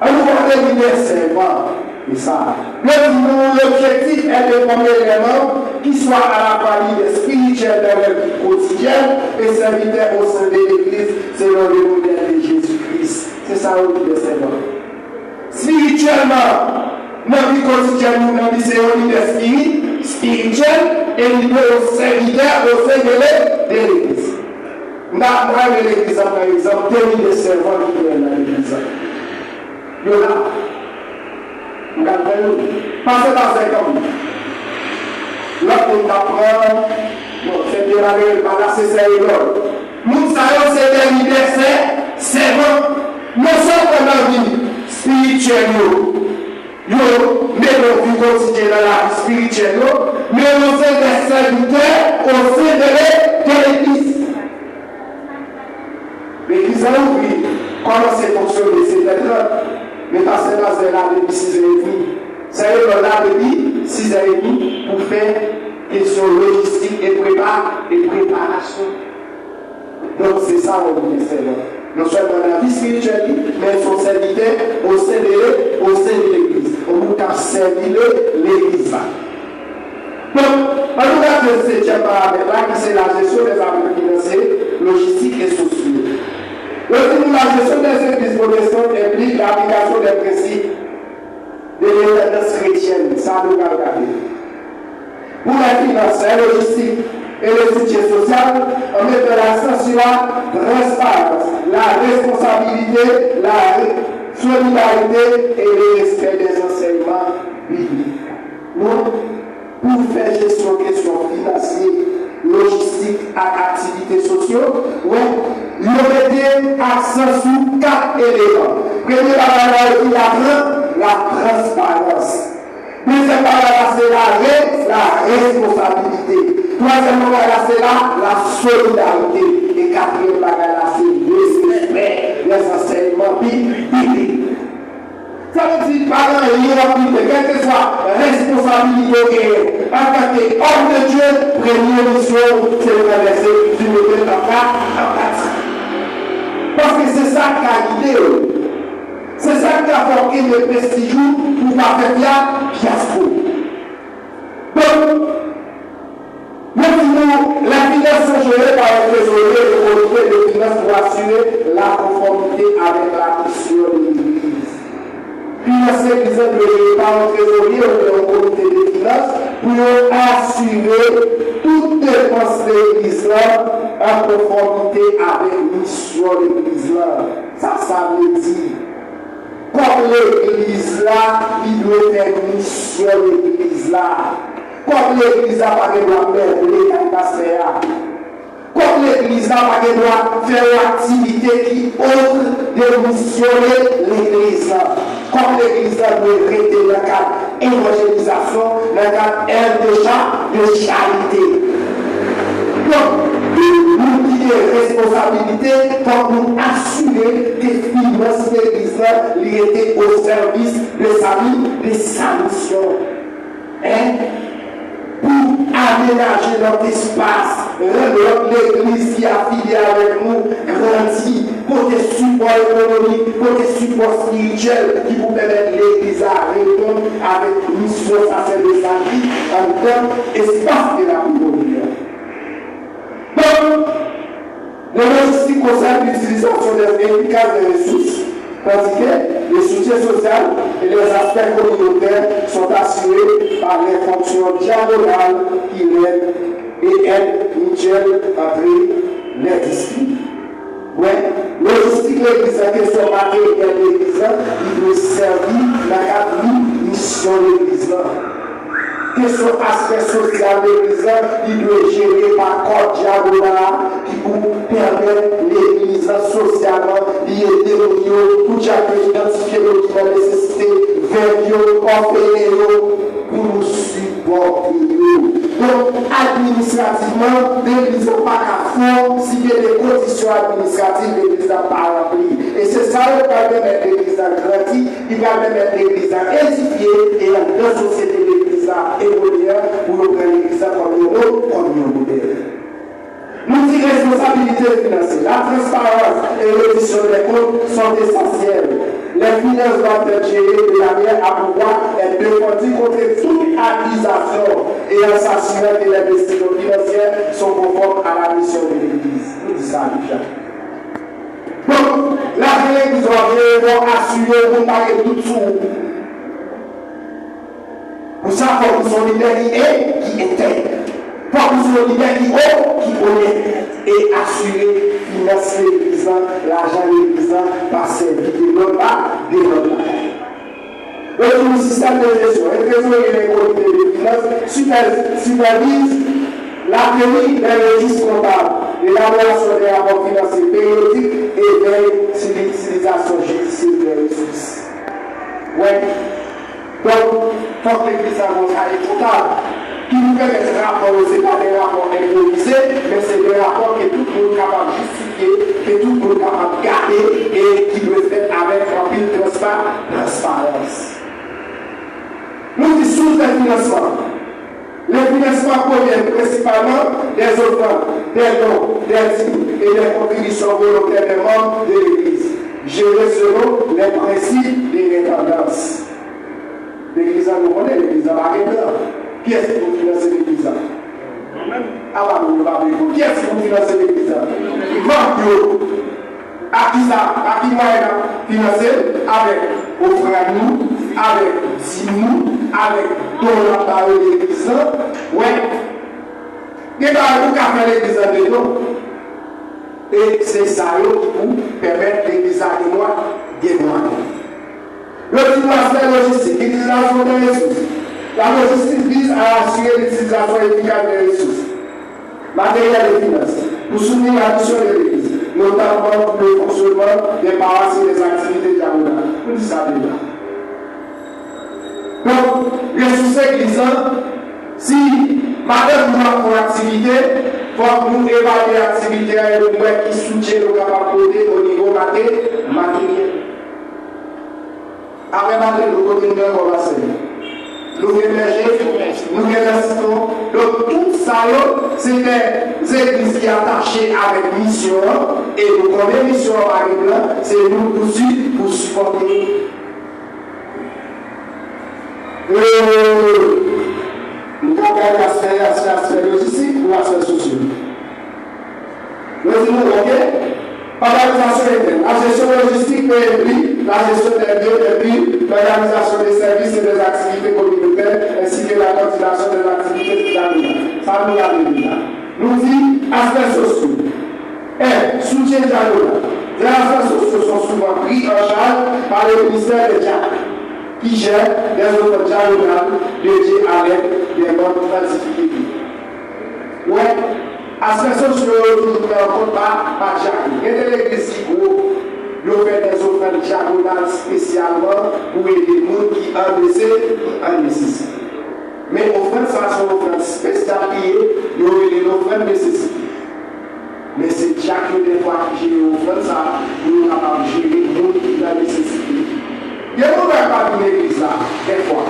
S1: Alors, on va devenir servant. Et ça. L'objectif est de former les membres qui soient à la famille spirituelle dans leur vie quotidienne et serviteurs au sein de l'Église selon le modèle de Jésus-Christ. C'est ça le but de servant. Spirituellement, dans la vie quotidienne, nous avons dit c'est un leader spirituel et nous sommes serviteurs au sein de l'Église. Nous avons l'Église, par exemple, 2000 servants qui viennent dans l'Église. Il y en a. Nous avons passé dans un camp. Là, on apprend, c'est bien la réelle, c'est l'autre. Nous savons c'est des leaders servants. Nous sommes dans la vie spirituelle. Mais nos vies quotidiennes dans la vie spirituelle, mais nous sommes des serviteurs au sein de l'Église. L'Église a ouvert comment c'est fonctionné, c'est d'être, mais parce que là, c'est là depuis 6h30. C'est là depuis 6h30 pour faire question logistique et préparation. Donc c'est ça le ministère. Non seulement dans la vie spirituelle, mais ils sont serviteurs au sein de l'Église. On nous a servi l'Église. Donc, en tout cas, le 7e paramètre là, qui c'est la gestion des affaires financières, logistiques et sociaux. La gestion des services protestants implique l'application des principes de l'indépendance chrétienne. Ça nous a regardé. Pour les finances, la logistique et le soutien social, on met de l'accent sur la transparence, la responsabilité, la solidarité et le respect des enseignements bibliques. Nous, pour faire gestion de questions financières, logistique et activités sociales, nous mettons accent sur 4 éléments. Premier barrière, la transparence. Deuxième barrière, c'est la responsabilité. Troisième barrière, c'est la solidarité. Et quatrième barrière, c'est le respect des enseignements bibliques. Ça veut dire par exemple, quelle que soit la responsabilité en tant qu'homme de Dieu, première mission, c'est de traverser du modèle en pratique. Parce que c'est ça qui a guidé. C'est ça qui a forqué le prestige pour pas faire fiasco. Donc, maintenant, la finance sont gérées par le trésorier et le comité de finances pour assurer la conformité avec la mission de l'Église. Financer l'Église de par un trésorier ou un comité de finances pour assurer toute dépense de l'Église en conformité avec la mission de l'Église. Ça veut dire, comme l'Église là, il doit faire une mission de l'Église là. Comme l'Église n'a pas de droit de faire, comme l'Église n'a pas de droit de faire une activité qui autre de missionner l'Église. Comme l'Église doit rester dans le cadre d'évangélisation, dans le cadre de charité. Donc, nous qui avons responsabilité pour nous assurer que les finances de l'Église étaient au service de sa vie, de sa mission. Pour aménager notre espace, rendre l'Église qui a filié avec nous grandit, côté support économique, côté support spirituel qui vous permet l'Église à répondre avec mission sacrée de sa vie en tant qu'espace de la vie. Donc, le logistique concerne l'utilisation des efficaces des ressources. Tandis que les soutiens sociaux et les aspects communautaires sont assurés par les fonctions diagonales qui aident mutuelles entre les disciplines. Oui, logistique de l'Église, la question matérielle de l'Église, il doit servir la cadre de mission de l'Église. Question aspect social de l'Église, il doit gérer par code diagonal qui vous permet l'Église socialement d'aider pour identifier nos nécessités, vers pour nous supporter. Donc, administrativement, l'Église n'a pas qu'à fond si il y a des conditions administratives, l'Église n'a pas rempli. Et c'est ça qui va permettre l'Église à grandir, il va permettre l'Église à édifier et la grande société de l'Église à évoluer pour nous prendre l'Église comme un modèle. Nous disons responsabilité financière, la transparence et l'édition des comptes sont essentielles. Les finances doivent être gérées de manière à pouvoir être défendues contre toute accusation et en s'assurant que les décisions financières sont conformes à la mission de l'Église. Nous disons ça déjà. Donc, la Église doit assurer qu'on parle tout sous. Pour ça, il faut que son leader qui intègre. Pour que son leader qui honnête et assurer financer l'Église, l'argent de l'Église, par servir de l'autre de l'autre. Donc, le système de gestion, le trésorier et les comités de finances supervise la tenue des registres comptables, l'élaboration des rapports financiers périodiques et veille sur l'utilisation judiciaire des ressources. Oui. Donc, il faut que l'Église soit comptable. Qui nous fait que ces rapports, ce n'est pas des rapports improvisés, mais c'est des rapports que tout le monde est capable de justifier, que tout le monde est capable de garder et qui doivent être avec un pile transparence. Nous disons sources de financement. Les financements proviennent principalement des offrandes, des dons, des dîmes et des contributions volontaires des membres de l'Église, gérés selon les principes des tendances. L'Église nous connaît, l'Église a marqué là. Qui est-ce qui vous finance l'Église? Qui est-ce qui vous finance l'Église? Marc, à qui ça? À qui moi financé? Avec offrande nous, avec Simou, avec don à l'Église. Oui. Et bien, vous avez fait l'Église de nous. Et c'est ça qui vous permet l'Église de moi de moi. Le petit aspect logistique, l'utilisation des ressources. La logistique vise à assurer l'utilisation efficace des ressources matérielles et financières pour soutenir la mission de l'Église, notamment pour le fonctionnement des paroisses et des activités diaconales. Vous dites ça déjà. Donc, ressources églisantes, si madame nous avons une activité, il faut que nous évaluions l'activité et nous voyons qui soutient nos capacités au niveau matériel. Après matériel, nous continuons à commencer. Nous émergeons, nous restons. Donc tout ça, c'est des églises qui sont attachées avec mission. Et nous connaissons mission par exemple, c'est nous poursuivre pour supporter. Nous avons l'aspect logistique ou l'aspect social. Nous disons, ok, organisation interne. La gestion logistique peut impliquer la gestion des biens, des prix, l'organisation des services et des activités communautaires, ainsi que la coordination des activités diaconales. Ça nous l'a dit là. Nous dit aspects sociaux. Soutien diaconal. Les aspects sociaux sont souvent pris en charge par le ministère des diacres, qui gère des autres diaconales dédiées à l'aide des membres falsifiés. Ouais. Aspect sociaux, nous ne pouvons pas diacre. Il y a des églises qui ont fait des offrandes diaconales spécialement pour aider les gens qui ont blessé en nécessité. Mais offrandes, ça sont offrandes spéciales qui ont été offrandes nécessité. Mais c'est diacre des fois qui gère l'offrande, ça, nous n'avons pas géré les gens qui ont nécessité. Il y a des pas d'une église là, des fois.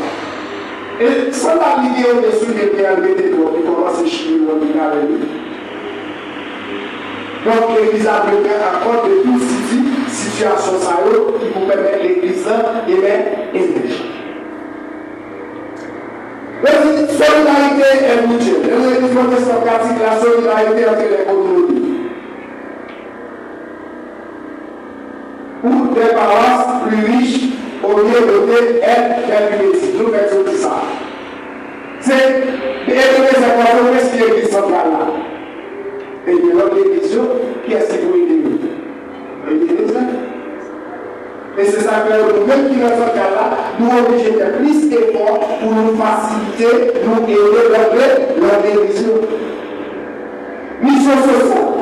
S1: Et sans la l'idée au-dessus des pierres, mettez toi, qui commence à chier au final. Donc l'église a besoin encore de toute situation qui vous permet l'église d'émerger. La solidarité est mutuelle. Dans l'église protestante pratique la solidarité entre les communautés. Ou des paroisses plus riches au lieu de être des plus petites. Nous faisons tout ça. C'est des informations qu'est-ce qui est l'église centrale là. Et de l'autre église, qui est-ce qui vous aide? L'église. Et c'est ça que nous-mêmes qui dans ce cas-là, nous obligons de faire plus d'efforts pour nous faciliter, nous aider leur église. Mission sociale.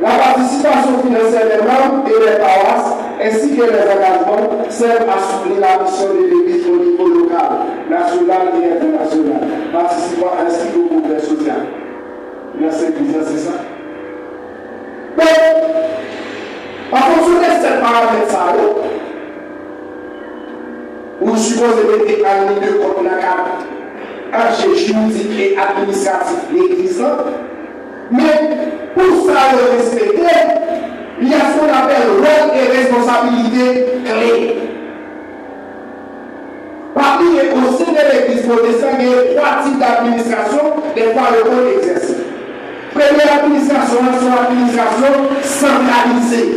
S1: La participation financière des membres et des paroisses ainsi que les engagements servent à soutenir la mission de l'église au niveau local, national et international, participant ainsi au progrès social. Dans cette église, c'est ça. Donc, en fonction de ces paramètres, vous supposez mettre un milieu contre la carte, un juridique et administratif l'église. Mais pour ça le respecter, il y a ce qu'on appelle rôle et responsabilité clés. Parmi au sein de l'église protestante, il y a 3 types d'administration, des fois le rôle exercé. Première administration, c'est l'administration centralisée.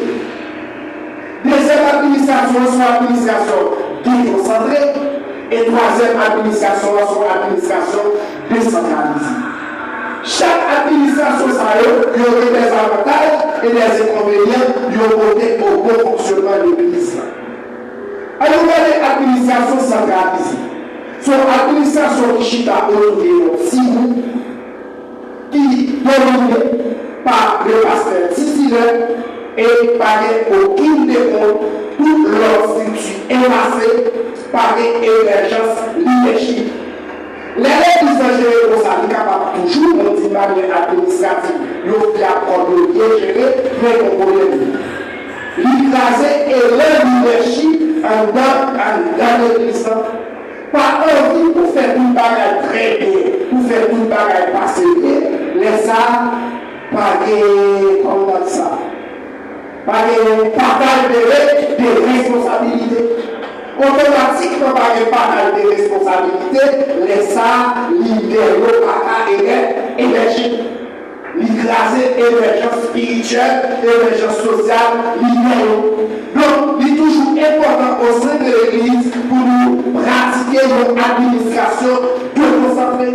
S1: Deuxième administration, c'est l'administration déconcentrée. Et troisième administration, c'est l'administration décentralisée. Chaque administration, ça y aurait des avantages et des inconvénients au bon fonctionnement de l'église. Alors, il y a des administrations centralisées. Son administration qui chita autour de Sibou, qui est dominée par le pasteur titulaire et par aucune décompte, tout leur statut émassé par l'émergence leadership. Les églises gérées pour ça, ils sont capables toujours de manière administrative, ils ont fait accord de bien gérer, mais on problème. L'écraser et leur leadership dans l'église, pas envie pour faire tout le bagage très bien, pour faire tout le bagage passer bien, les ça, pas de, comment on dit ça, pas de partage de responsabilités. Automatiquement par un partage de responsabilités, les ça, libéraux, et énergie. L'écraser émergence spirituelle, émergence sociale, libéraux. Donc, il est toujours important au sein de l'église pour nous pratiquer notre administration déconcentrée.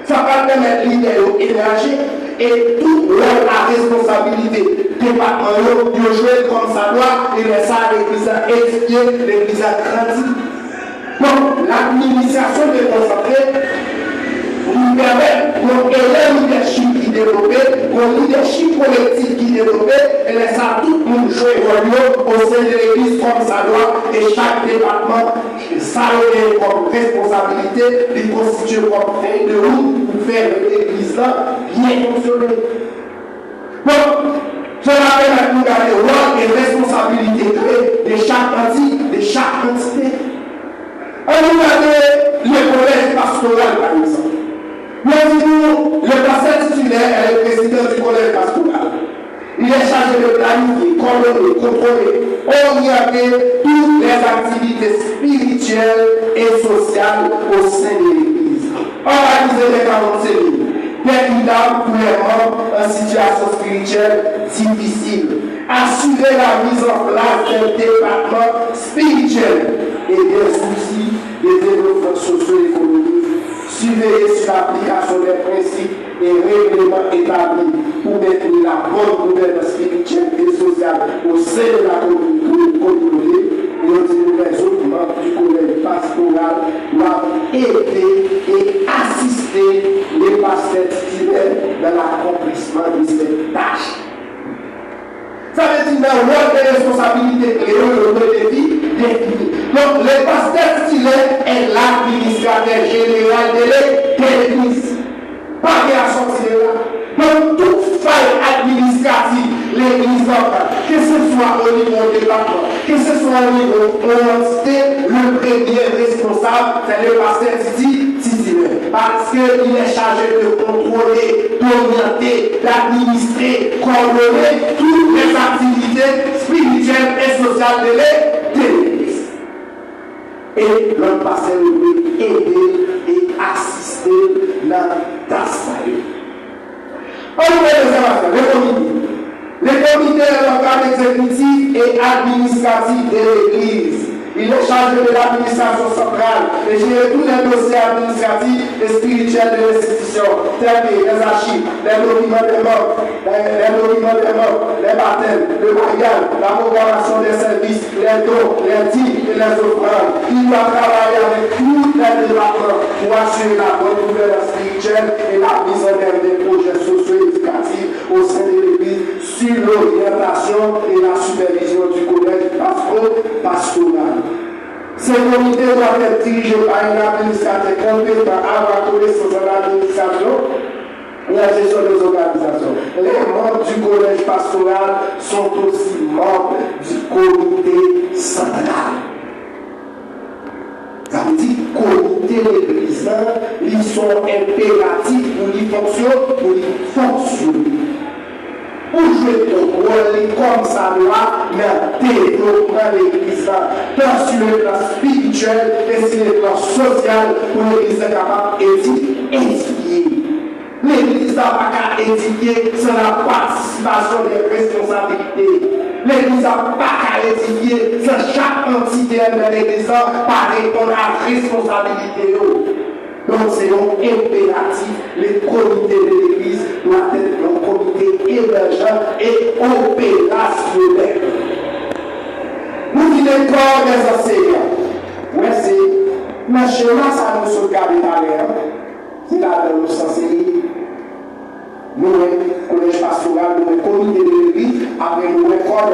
S1: Ça va permettre leader énergie et tout leur responsabilité. Département, de jouer comme ça doit, et laisser l'église étudier, l'église grandir. Donc, l'administration déconcentrée nous permet un leadership qui est développé, un leadership collectif qui est développé, et laisser tout le monde jouer au sein de l'église comme ça doit, et chaque département, ça a comme responsabilité, de constituer comme feuille de route pour faire l'église là bien fonctionner. Donc, cela permet de nous garder le rôle et responsabilité de chaque parti, de chaque entité. On nous regarde le collège pastoral par exemple. Nous, le pasteur titulaire est le président du collège pastoral. Il est chargé de planifier, coordonner, contrôler, orienter toutes les activités spirituelles et sociales au sein de l'Église. Organiser les 40 cellules, des guidables pour les membres en situation spirituelle difficile. Assurer la mise en place d'un département spirituel et des soucis des développements socio-économiques. Surveiller sur l'application des principes et règlements établis pour maintenir la bonne gouvernance spirituelle et sociale au sein de la communauté et les autres membres du collège pastoral doivent aider et assister les pasteurs titulaires dans l'accomplissement de ces tâches. Ça veut dire dans le rôle de responsabilité et le défi défini. Donc, le pasteur titulaire est l'administrateur général de l'église. Pas de la sortie de là. Donc, toute faille administrative, l'église que ce soit au niveau département, que ce soit au niveau de l'entité, le premier responsable, c'est le pasteur titulaire. Parce qu'il est chargé de contrôler, d'orienter, d'administrer, coordonner toutes les activités spirituelles et sociales de l'église. Et le pasteur peut aider et assister dans la tâche. On va le comité. Le comité est l'organe exécutif et administratif de l'Église. Il est chargé de l'administration centrale et gérer tous les dossiers administratifs et spirituels de l'institution, tels que les archives, les documents des morts, les baptêmes, le mariage, la programmation des services, les dons, les dîmes et les offrandes. Il doit travailler avec tous les départements pour assurer la bonne gouvernance spirituelle et la mise en œuvre des projets socio-éducatifs au sein de l'Église sur l'orientation et la supervision du collège pastoral. Ce comité doit être dirigé par un administrateur compétent à la connaissance de l'administration et la gestion des organisations. Les membres du collège pastoral sont aussi membres du comité central. Ça veut dire comité de l'église, ils sont impératifs pour y fonctionner. Pour jouer ton rôle comme ça doit, mais développer l'église, tant sur le plan spirituel et sur le plan social, pour l'église capable d'édifier. L'église n'a pas qu'à édifier sans la participation des responsabilités. L'église n'a pas qu'à édifier sans chaque entité de l'église par répondre à la responsabilité. Donc c'est un impératif, le comité de l'église doit être un comité émergent et opérationnel. Nous disons corps des enseignants. Oui, c'est. Mais chez moi, ça nous se garde à l'air. C'est là dans le sens nous, collège pastoral, nous, comité de l'église, après nous, corps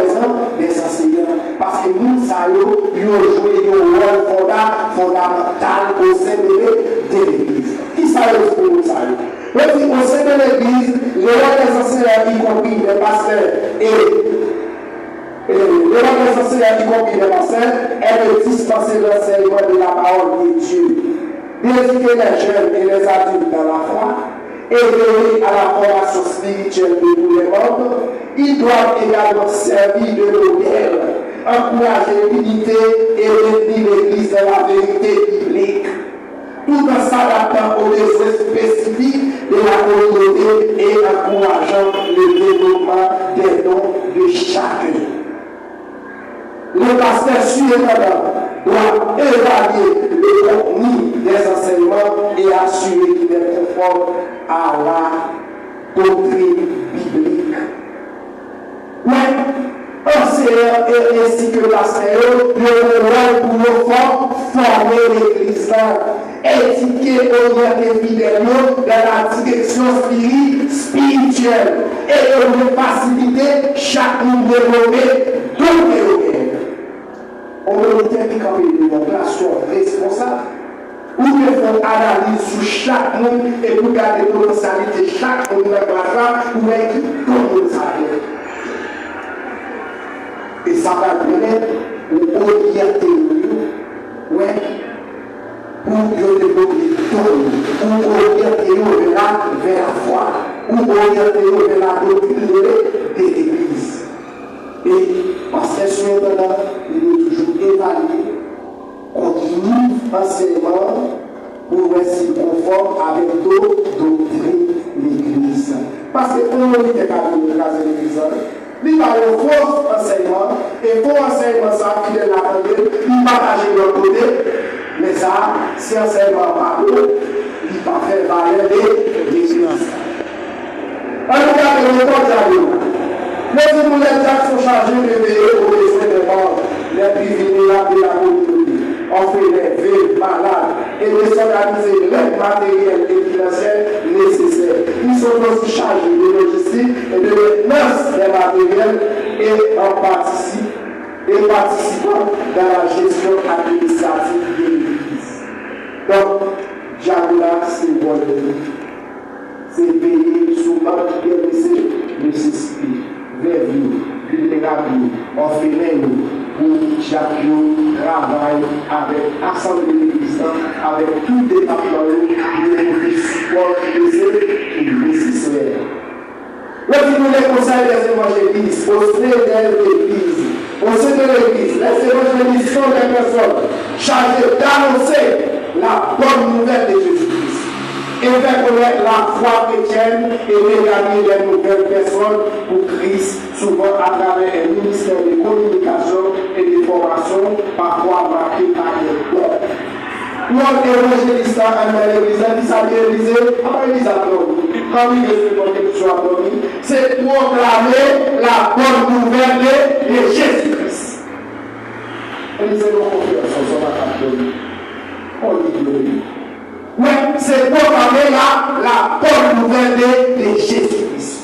S1: des enseignants. Parce que nous, ça y est, nous jouons un rôle fondamental au sein de l'église. Qui ça y est pour nous, ça y est? Au sein de l'église, le rôle des enseignants, y compris les pasteurs et le rôle des enseignants, y compris les pasteurs, est de dispenser l'enseignement de la parole de Dieu, d'éduquer les jeunes et les adultes dans la foi, et veiller à la formation spirituelle de tous les membres. Ils doivent également servir de modèle, encourager l'unité et maintenir l'Église dans la vérité biblique, tout en s'adaptant aux besoins spécifiques de la communauté et encourageant le développement des dons de chacun. Le pasteur cependant doit évaluer le contenu des enseignements et assurer qu'il est conforme à la doctrine biblique. Oui, enseignants et ainsi que pasteurs, le rôle pour le former l'Église, éduquer, orienter fidèles dans la direction spirituelle et faciliter chaque monde développé d'autres théories. On veut dire quand une relation responsable, ou bien faire analyse sur chaque monde et pour garder la potentialité de chaque monde dans la classe, ou bien qui tout le monde s'arrête. Et ça va permettre d'orienter nous, pour développer tout, pour orienter nous vers la foi, pour orienter nous vers la doctrine de l'Église. Et parce que ce moment-là, il est toujours évalué, continue enseignement pour être conforme avec d'autres doctrines de l'Église. Parce que on est capable de caser l'Église. Il va y avoir faux enseignement, et faux enseignement, ça qui est là, il partage de l'autre côté, mais ça, si enseignement par l'eau, il va faire valer l'Église. En tout cas, le temps mais si nous les gens sont chargés de veiller aux besoins des morts, les privilégiés de la communauté, on fait les vœux malades et de s'organiser les matériels et financiers nécessaires. Ils sont aussi chargés de logistique et de maintenance des matériels et participant dans la gestion administrative de l'Église. Donc, Diabola, c'est bon de nous. C'est payer sous un PLC de s'esprit. Vers nous, vulnérables, orphelins, pour chaque jour travaille avec l'Assemblée de l'Église, avec tout département de support qui est nécessaire. Lorsque nous les conseils des évangélistes, au sein de l'Église, les évangélistes sont des personnes chargées d'annoncer la bonne nouvelle de Jésus-Christ. Et faire connaître la foi chrétienne et regagner les nouvelles personnes pour Christ, souvent à travers un ministère de communication et de formation, parfois marqué par les dons. Nous, évangélistes, l'église, qui s'habille l'église, après l'église à l'homme, quand il est sur c'est proclamer la bonne nouvelle de Jésus-Christ. Et nous allons confier sur la catholique. On dit oui, c'est proclamer la bonne nouvelle de Jésus-Christ.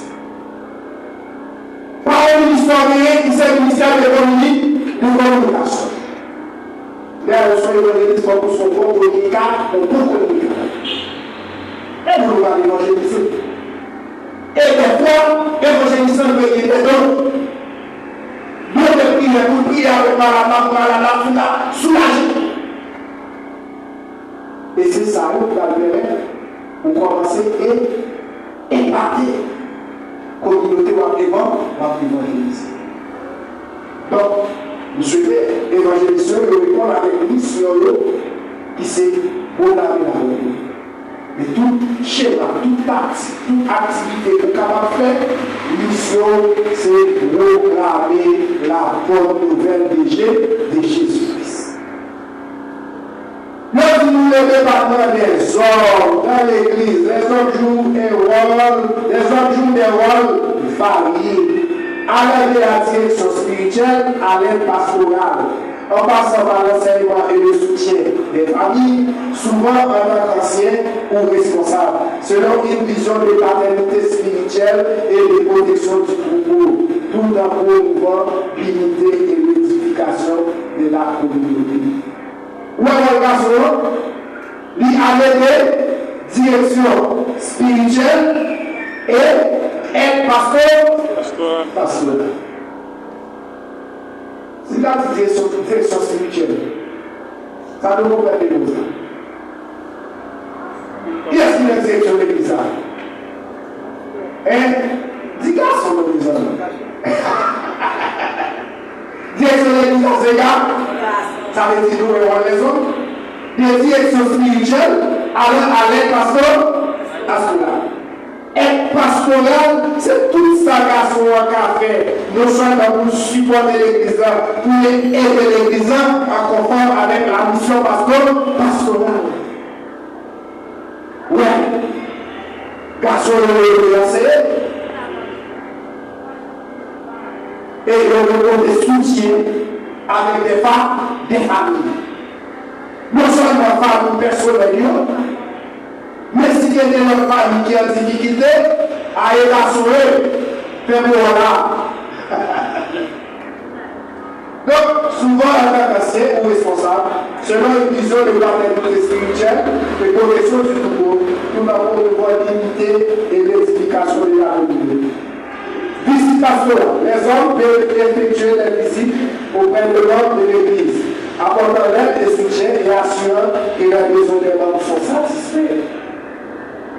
S1: Par un historien qui s'est ministère de l'économie, de communication. Mais on soit évangéliste pour son bon communicat, pour bon communicat. Et vous l'avez évangélisé. Et des fois, l'évangéliste veut dire des dons. Dieu te prie pour prier avec la soulager. Et c'est ça qui va permettre pour commencer et impacter la communauté ou évangéliser. Donc, nous souhaitons évangéliser et répondre à l'église qui s'est condamnée la vie. Mais tout schéma, toute activité que nous capable de faire, mission, c'est proclamer la bonne nouvelle de Jésus-Christ. Lorsque nous les départements des hommes dans l'église, les hommes jouent des rôles variés. À l'aide de la direction spirituelle, à l'aide pastorale, en passant par l'enseignement et le soutien des familles, souvent en tant qu'anciens ou responsables, selon une vision de paternité spirituelle et de protection du troupeau, tout en promouvant l'unité et l'édification de la communauté. Ou alors, il y a des directions spirituelles et être pasteur. C'est la direction spirituelle. Ça ne nous pas de nous. Qui est-ce qui est la direction de l'église? Dis garçon de l'église. Direction de l'église, c'est gars. Ça veut dire nous avons les autres. Des directions spirituelles à l'aide pastoral. Être pastoral, c'est tout ça qu'a fait. Nous sommes pour supporter l'église, pour aider l'église à conforme avec la mission pastorale. Oui. garçons le enseigner. Et le des soutiens avec des femmes, des familles. Non seulement famille personnelle, mais si il y a des familles qui ont des difficultés, à évacuer, fais-moi là. Donc, souvent, un ancien ou responsable, selon une vision de l'ordre spirituelle, de correction du nouveau, nous avons devoir limiter et l'explication de la religion. Visitation. Les hommes peuvent effectuer des visites auprès de l'homme de l'Église, apportant l'aide et soutien et assurant que les besoins des membres sont satisfaits.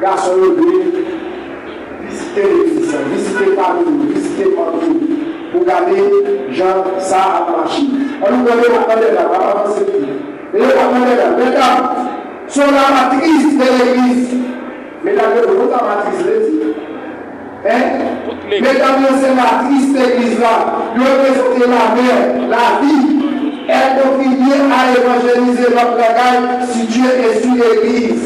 S1: Garçon, visitez l'Église, visitez famille, visitez famille. Pour garder Jean ça à marcher. On nous connaît la pandémie, on va avancer plus. Et la pandémie, mesdames, sont la matrice de l'Église. Mesdames, vous êtes la matrice de l'Église. Mesdames, c'est la matrice de l'Église là. Nous représentons la mère, la vie. Elle contribue à évangéliser notre bagaille si Dieu est sur l'Église.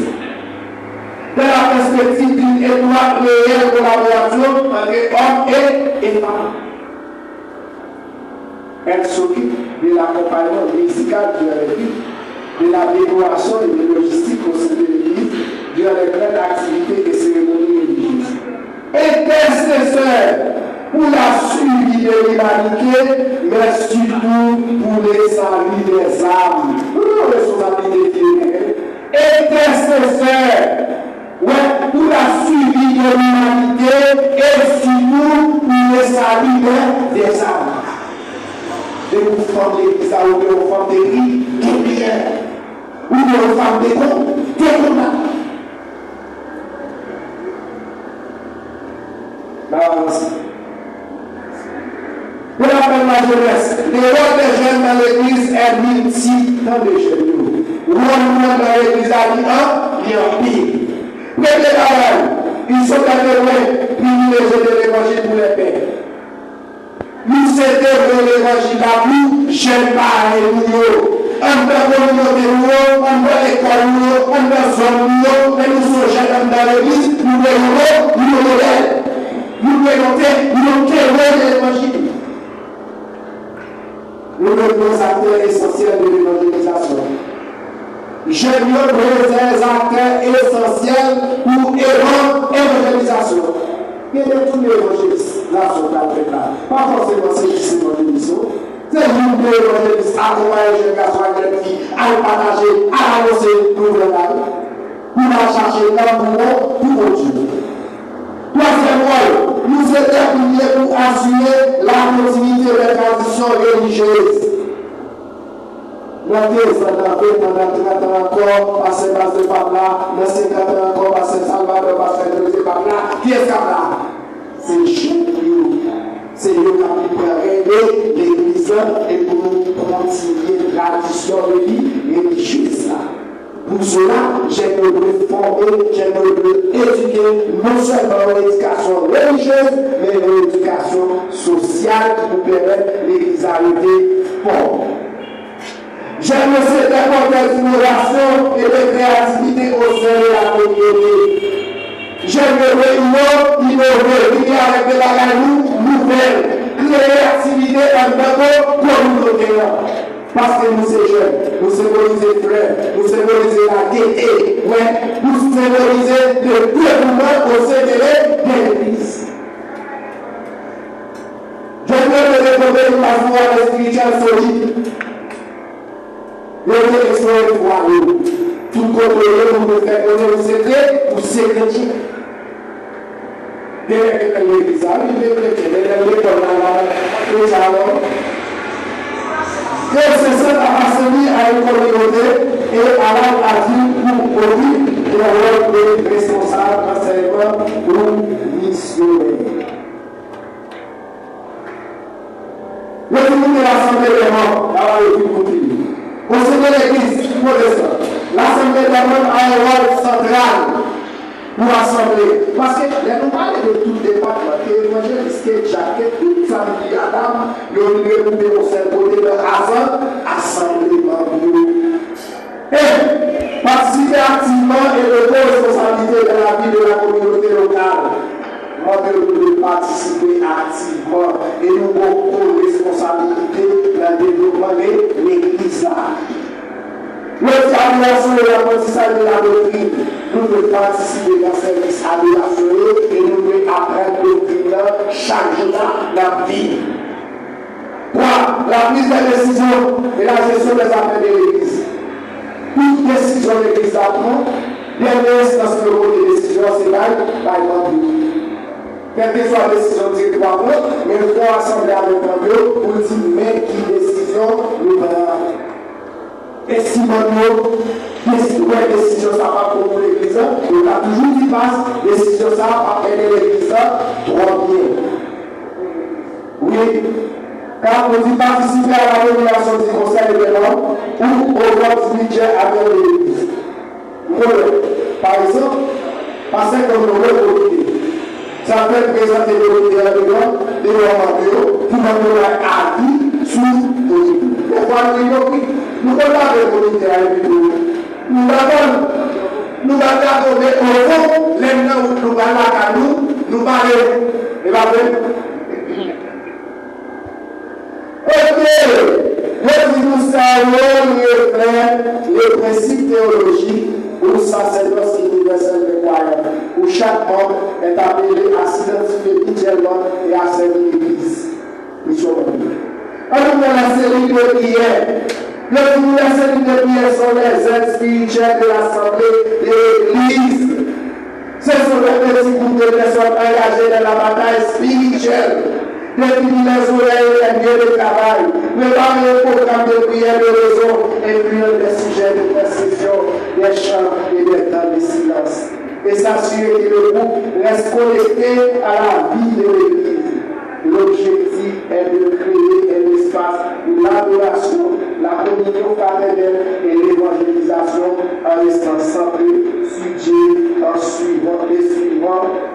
S1: Dans la perspective d'une étroite réelle collaboration entre hommes et femmes. Elle s'occupe de l'accompagnement musical de l'Église, de la décoration et de la logistique au sein de l'Église, durant les grandes activités et cérémonies religieuses. Intercesseur pour la suivi de l'humanité, mais surtout pour les saluts des âmes. Nous responsabilité divine. Intercesseur pour la suivi de l'humanité et surtout pour les saluts des âmes. De vous faire des l'église, ou de vous faire des riz, des bières, ou de vous faire des comptes, des combats. Pour la jeunesse, le rôle des jeunes dans l'église est multiple dans les jeunes. Le rôle dans l'église a dit un, il y a un pire. Premier travail, ils sont à privilégiés de l'évangile pour les pères. Nous cédons l'évangile à nous, j'aime pas les nous. On peut communauté nous, on peut l'école nous, on peut zone nous, mais nous sommes jeunes dans l'église, nous voyons, nous modèles. Nous présentons, nous créons l'évangile. Nous devons être acteurs essentiels de l'évangélisation. J'aime les acteurs essentiels pour l'évangélisation. Il y a tous les évangélistes là sur la terre là. Pas forcément c'est juste l'évangélisation. C'est une évangéliste à accompagner les garçons et les filles, à le partager, à annoncer le nouvel âge. Pour la chercher l'amour pour Dieu. Troisième rôle, nous déterminer pour assurer la continuité des traditions religieuses. Notez, ça n'a fait pendant 30 ans encore, par ces bases de Pabla, dans 50 ans encore, par ces Salvador, par ces de Pabla. Qui est-ce là? C'est Jésus. C'est eux qui ont préparé l'église et pour nous continuer la tradition de vie religieuse. Pour cela, j'aimerais former, j'aimerais éduquer non seulement l'éducation religieuse, mais l'éducation sociale qui nous permet l'église à arriver fort. J'aime cette importance d'innovation et de créativité au sein de la communauté. J'aimerais innover, venir avec des bagages nouvelles, créer activité en tant que communauté. Parce que nous sommes jeunes, nous symbolisons frères, nous symbolisons la gaieté, nous symbolisons le développement au sein de l'église. Je veux développer une foi spirituelle solide. Je veux explorer le foi. Tout contrôler pour nous faire donner le secret pour sécrétier. Dès que l'église arrive, nous allons. Que c'est ça appartenir à une communauté et à la vie pour produire le rôle de responsable, enseignement ou missionnaire. Le film de l'Assemblée des membres, là le film continue. Au sein de l'Église protestante, l'Assemblée des membres a un rôle central pour assembler. Parce que les nous parlons de tout département, que l'évangéliste, que Jacques, toute famille Adam, nous regroupons au sein côté de assemblement. Et participer activement et de responsabilité dans la vie de la communauté locale. et nous avons une responsabilité dans le développement de l'Église. L'examination de l'apprentissage de la doctrine, nous devons participer dans le service adoration et nous devons apprendre la doctrine chaque jour dans la vie. 3. La prise de décision et la gestion des affaires de l'Église. Toute décision de l'Église prend, dernière instance de décision, c'est là, par exemple. Quelle que soit la décision directement, mais nous devons assembler avec un peu pour dire, mais qui décision nous va. Et si nous décision ça va pour l'Église, on a toujours dit passe, décision ça va aider l'Église trop bien. Oui, car on dit participer à la révélation du conseil de l'homme ou au vote budget avec l'Église. Par exemple, parce que nous avons ça peut présenter l'autorité de l'homme, de l'homme, pour nous avis sur l'autorité. Des fois, nous regardons l'autorité à l'autorité. Nous regardons au fond, les gens où nous parlons à nous parlons. Et va bien. Ok, nous saluons les principes théologiques ou sacerdoce universel de croyants, où chaque membre est appelé à s'identifier mutuellement et à servir l'Église. Alors, la série de prières. La série de prières sont les aides spirituelles de l'Assemblée de l'Église. Ce sont les petits groupes de personnes engagées dans la bataille spirituelle. Depuis les oreilles et les lieux de travail, préparer le programme de prière de raison et puis des sujets de perception, des chants et des temps de silence. Et s'assurer que le groupe reste connecté à la vie de l'Église. L'objectif est de créer un espace pour l'adoration, la communion fraternelle et l'évangélisation en restant centré sur Dieu, en suivant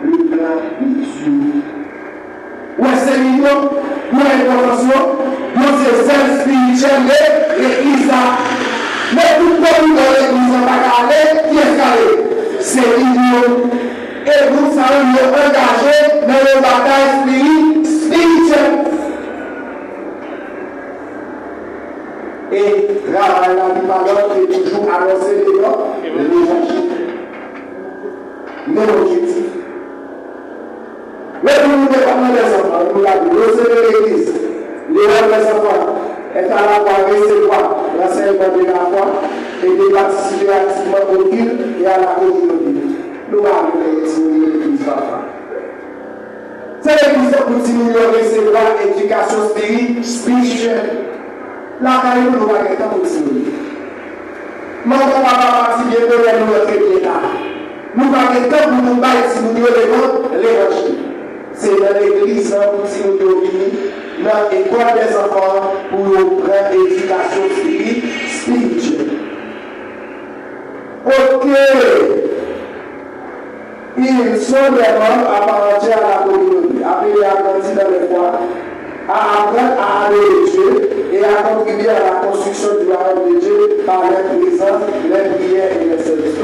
S1: le plan de Dieu. Ouais, c'est mignon, nous l'intervention, nous c'est celle spirituelle de l'Église. Mais tout le monde dans l'Église, on va garder, qui est carré? C'est mignon. Et vous savez, nous engagés dans le bataille spirituelle. Et travail la parole est toujours annoncer l'évangile. Même objectif. Mais pour nous défendre les enfants, nous l'avons recevoir l'Église. L'évangile des enfants est à la fois recevoir l'enseignement de la foi et de participer activement au culte et à la communauté. Nous avons l'Église d'enfants. C'est l'Église qui continue de recevoir l'éducation spirituelle. La carrière nous va être continuer. Nous ne pouvons pas participer de notre État. Nous avons temps pour nous battre si nous devons l'évangile. C'est dans l'église si nous devons venir dans l'école des enfants pour nous prendre l'éducation spirituelle. Ok. Ils sont des membres à part entière à la communauté, appelés à grandir dans les foi, à apprendre à adorer Dieu et à contribuer à la construction du royaume de Dieu par les présence, les prières et les services.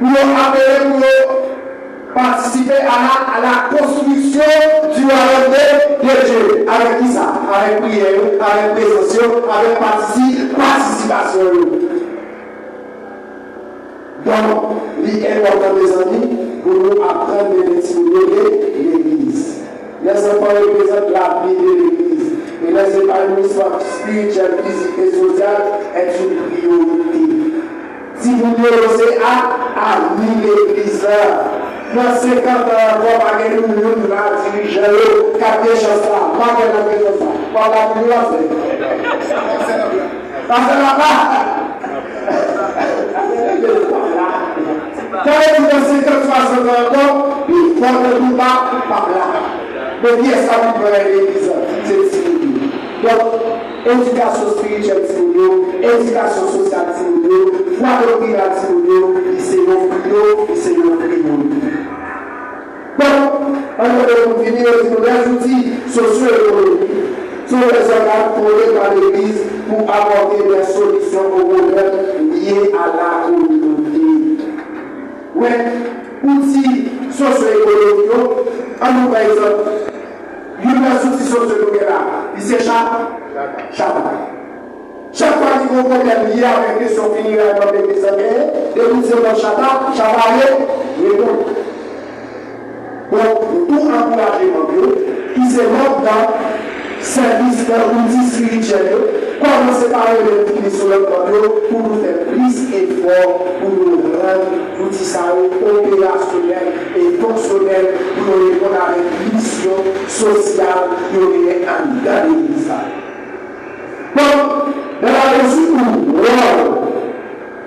S1: Nous appelons pour participer à la construction du royaume de Dieu. Avec qui ça? Avec prière, avec présence, avec participation. Donc, l'important des amis, pour nous apprendre de l'Église. Les enfants représentent la vie de l'Église. Et les épanouissements spirituels, physiques et social est une priorité. Si vous pensez à l'Église, dans 50 ans, on va gagner nous diriger quatre choses là, pas de la chose là, pas la nuance. Parce que là-bas, quand vous pensez que 60 ans, il faut que nous par là. Mais qui est-ce que vous voulez l'Église? C'est le Seigneur. Donc, éducation spirituelle, éducation sociale, foi doctrinale, c'est le priorité. Donc, on va finir sur les outils socio-économiques, sur les organes fondés par l'Église pour apporter des solutions aux problèmes liés à la communauté. Oui, outils socio-économiques, en nous par exemple, position de nous là. C'est chata. Chaque fois qu'il y a un problème lié avec la question finie dans l'église, de vous dire dans chata, répond. Donc, tout encouragement qui se montre dans service dans l'outil spirituel, commencez par le finir sur le corps pour nous faire plus d'efforts, pour nous rendre l'outil opérationnel et fonctionnel, pour nous répondre à une mission sociale qui est dans l'église. Donc, dans la mesure où rôle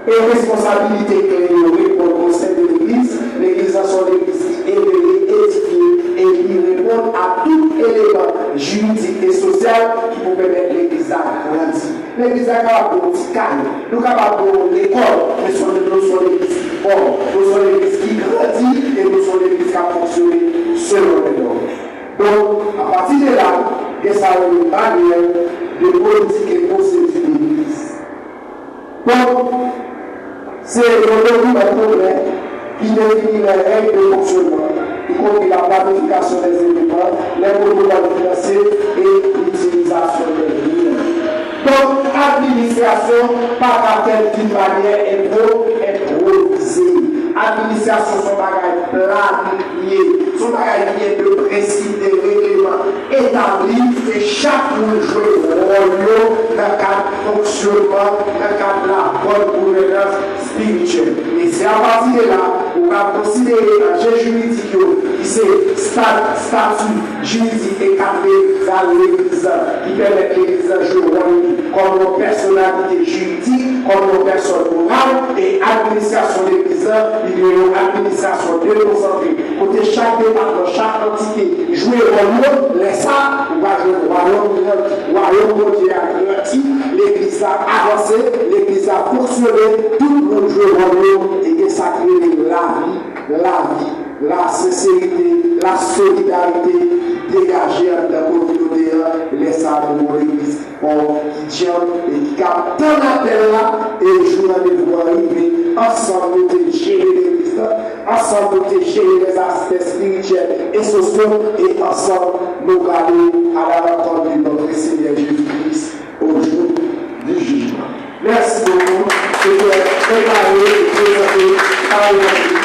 S1: et responsabilité créée pour le conseil de l'église, l'église sont l'église qui est édifiée et qui répond à tout élément juridique et social qui peut permettre l'église à grandir. L'église a capable de petit calme, nous capables de l'école, nous sommes l'église qui forme, nous sommes l'église qui grandit et nous sommes l'église qui a fonctionné selon les normes. Donc, à partir de là, il y a une manière de politique et procédure de l'église. Donc, c'est le document complet qui définit les règles de fonctionnement, y compris la planification des événements, les protocoles financiers et l'utilisation des lignes. Donc, administration, pas qu'à d'une manière improvisée. Administration, son bagage planifié, son bagage lié de principes, de règlements établis, et chaque monde joue le rôle dans le cadre de fonctionnement, dans le cadre de la bonne gouvernance spirituelle. Et c'est à partir de là, on va considérer l'agent juridique qui c'est statut juridique et cadre dans l'église qui permet à l'église de jouer le rôle comme une personnalité juridique, comme une personne morale et administration de l'église. Il y a une administration déconcentrée. Côté chaque département, chaque entité, jouer le rôle, laisse ça, on va jouer le royaume de Dieu a grandi, l'église a avancé, l'église a fonctionné, tout le monde joue le royaume et ça crée la sincérité, la solidarité dégagée dans la communauté, laisse ça dans l'église qui tient et qui capte dans la terre là et joue dans les voies arriver. Ensemble, nous gérer l'église, ensemble, nous gérer les aspects spirituels et sociaux, et ensemble, nous aller à la rencontre de notre Seigneur Jésus-Christ au jour du jugement. Merci beaucoup. C'était préparé et présenté par l'église.